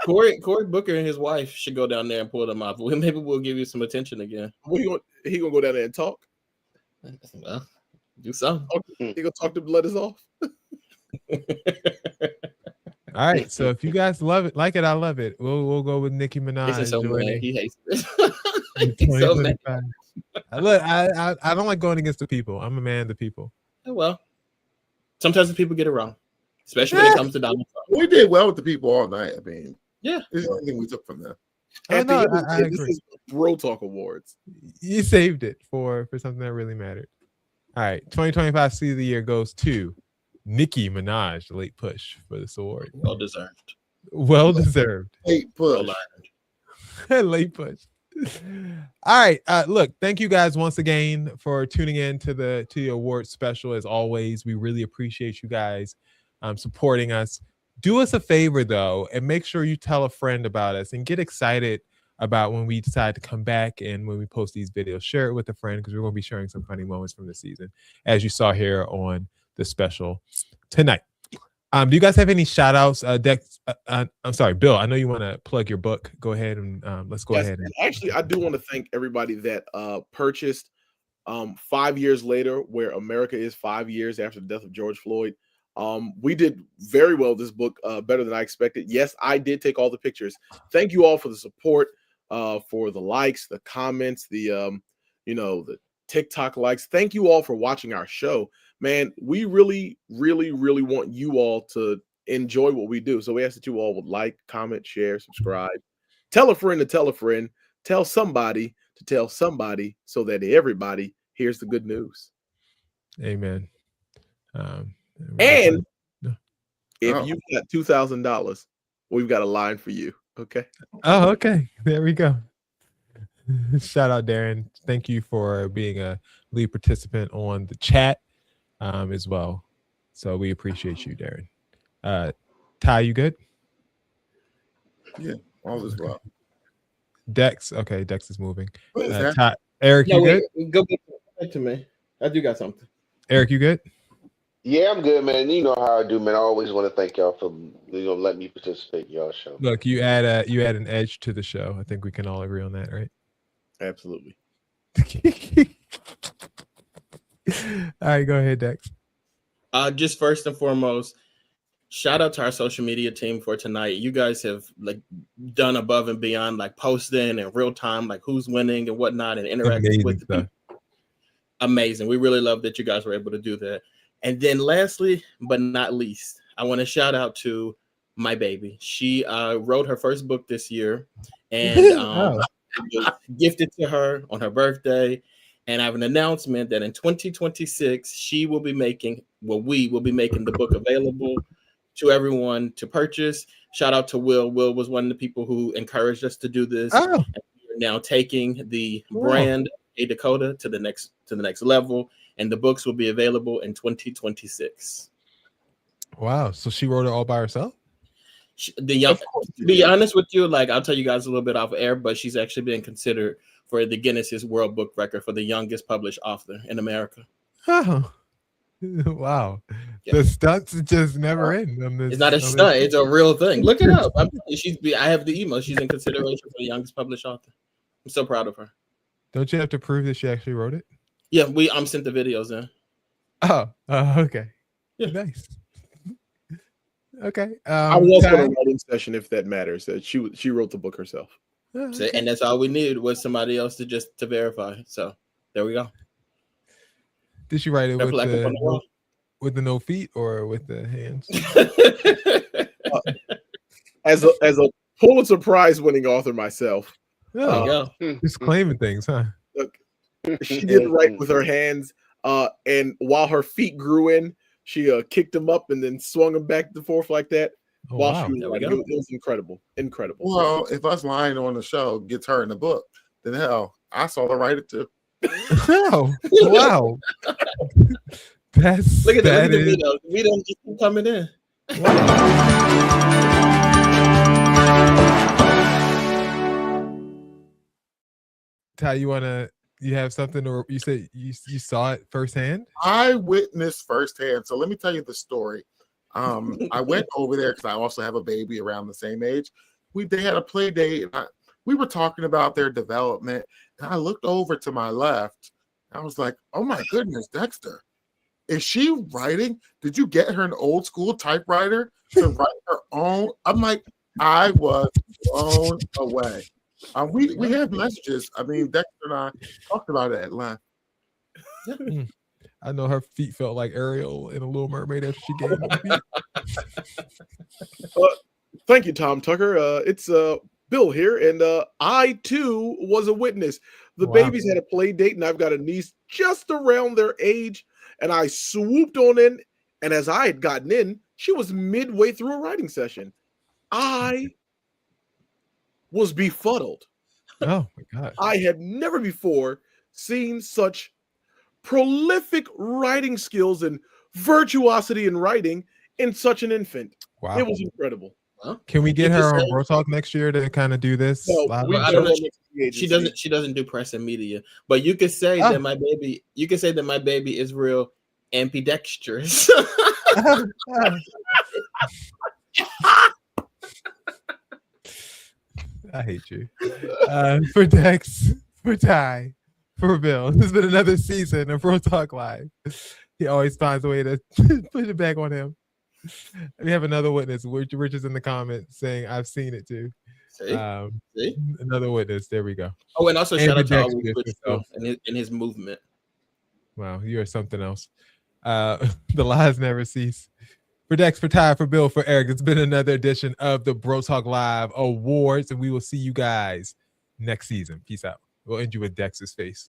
Speaker 2: Cory Booker and his wife should go down there and pull them off. Maybe we'll give you some attention again.
Speaker 6: He gonna go down there and talk.
Speaker 2: Well, Do something.
Speaker 6: You gonna talk to let us off?
Speaker 1: All right. So if you guys love it, like it, I love it. We'll go with Nicki Minaj.
Speaker 2: He's so mad.
Speaker 1: winning
Speaker 2: He hates it.
Speaker 1: in
Speaker 2: He's so mad.
Speaker 1: 2025. Look, I don't like going against the people. I'm a man of the people.
Speaker 2: Oh, well, sometimes the people get it wrong, especially when it comes to Donald Trump.
Speaker 4: We did well with the people all night. I mean,
Speaker 2: yeah,
Speaker 4: this is the only thing we took from them.
Speaker 6: At the end of the
Speaker 1: I
Speaker 6: day, this
Speaker 1: agree.
Speaker 6: is BroTalk Awards.
Speaker 1: You saved it for something that really mattered. All right, 2025 Seed of the Year goes to Nicki Minaj, the late push for this award.
Speaker 2: Well deserved.
Speaker 1: Well deserved.
Speaker 4: Late push.
Speaker 1: Late push. All right. Look, thank you guys once again for tuning in to the award special. As always, we really appreciate you guys supporting us. Do us a favor though, and make sure you tell a friend about us and get excited about when we decide to come back and when we post these videos. Share it with a friend because we're going to be sharing some funny moments from the season, as you saw here on the special tonight. Do you guys have any shout outs? Dex, I'm sorry, Bill, I know you want to plug your book. Go ahead and let's go ahead.
Speaker 6: And actually, I do want to thank everybody that purchased 5 years later, where America is 5 years after the death of George Floyd. We did very well this book, better than I expected. Yes, I did take all the pictures. Thank you all for the support, for the likes, the comments, the the TikTok likes. Thank you all for watching our show. Man, we really, really, really want you all to enjoy what we do. So we ask that you all would like, comment, share, subscribe, tell a friend to tell a friend, tell somebody to tell somebody, so that everybody hears the good news.
Speaker 1: Amen.
Speaker 6: And if you've got $2,000, we've got a line for you. Okay.
Speaker 1: Oh, okay. There we go. Shout out, Darren. Thank you for being a lead participant on the chat as well. So we appreciate you, Darren. Ty, you good?
Speaker 4: Yeah, all is well.
Speaker 1: Dex, okay, Dex is moving.
Speaker 4: What is that?
Speaker 1: Ty, Eric, you good?
Speaker 2: Go back to me. I do got something.
Speaker 1: Eric, you good?
Speaker 3: Yeah, I'm good, man. You know how I do, man. I always want to thank y'all for letting me participate in y'all show.
Speaker 1: Look, you add an edge to the show. I think we can all agree on that, right?
Speaker 6: Absolutely.
Speaker 1: All right, go ahead, Dex.
Speaker 2: Just first and foremost, shout out to our social media team for tonight. You guys have done above and beyond, posting in real time, who's winning and whatnot, and interacting with the people. Amazing. We really love that you guys were able to do that. And then lastly, but not least, I want to shout out to my baby. She wrote her first book this year, and it was gifted to her on her birthday. And I have an announcement that in 2026, we will be making the book available to everyone to purchase. Shout out to Will. Will was one of the people who encouraged us to do this. And we're now taking the brand A Dakota to the next level, and the books will be available in 2026.
Speaker 1: Wow. So she wrote it all by herself?
Speaker 2: To be honest with you, I'll tell you guys a little bit off air, but she's actually being considered for the Guinness's World Book Record for the youngest published author in America.
Speaker 1: Oh, wow. Yeah. The stunts just never end.
Speaker 2: It's not a stunt. It's a real thing. Look it up. I have the email. She's in consideration for the youngest published author. I'm so proud of her.
Speaker 1: Don't you have to prove that she actually wrote it?
Speaker 2: Yeah, I'm sent the videos in.
Speaker 1: Oh, okay. Yeah, nice. Okay.
Speaker 6: I was also in a writing session, if that matters. She wrote the book herself.
Speaker 2: Okay. And that's all we needed was somebody else to verify. So there we go.
Speaker 1: Did she write it with the no feet or with the hands?
Speaker 6: As a Pulitzer Prize winning author myself.
Speaker 1: Just claiming things, huh?
Speaker 6: Look, she did write with her hands, and while her feet grew in, she kicked them up and then swung them back and forth like that. She was writing. It was incredible.
Speaker 4: Well, if us lying on the show gets her in the book, then hell, I saw her write it too.
Speaker 1: Oh, wow.
Speaker 2: Look at the video. We don't just keep coming in.
Speaker 1: Ty, you have something, or you said you saw it firsthand?
Speaker 4: I witnessed firsthand. So let me tell you the story. I went over there because I also have a baby around the same age. They had a play date. We were talking about their development, and I looked over to my left. I was like, "Oh my goodness, Dexter! is she writing? Did you get her an old school typewriter to write her own? I'm like, I was blown away. We have messages. I mean, Dexter and I talked about it at length.
Speaker 1: I know her feet felt like Ariel in a Little Mermaid after she gained them feet.
Speaker 6: Thank you, Tom Tucker. It's Bill here, and I too was a witness. The babies had a play date, and I've got a niece just around their age, and I swooped on in, and as I had gotten in, she was midway through a writing session. I was befuddled.
Speaker 1: Oh my God.
Speaker 6: I had never before seen such prolific writing skills and virtuosity in writing in such an infant.
Speaker 1: Wow.
Speaker 6: It was incredible.
Speaker 1: Can we get her on BroTalk next year to kind of do this?
Speaker 2: No,
Speaker 1: live?
Speaker 2: I don't know. She doesn't do press and media. But you could say that my baby. You could say that my baby is real ambidextrous.
Speaker 1: I hate you. For Dex, for Ty, for Bill. This has been another season of BroTalk Live. He always finds a way to push it back on him. We have another witness. Rich is in the comments saying, I've seen it too.
Speaker 2: See?
Speaker 1: Another witness. There we go.
Speaker 2: Oh, and also shout out to
Speaker 1: Dexter
Speaker 2: in his movement.
Speaker 1: Wow, you're something else. The lies never cease. For Dex, for Ty, for Bill, for Eric, it's been another edition of the BroTalk Live Awards, and we will see you guys next season. Peace out. We'll end you with Dex's face.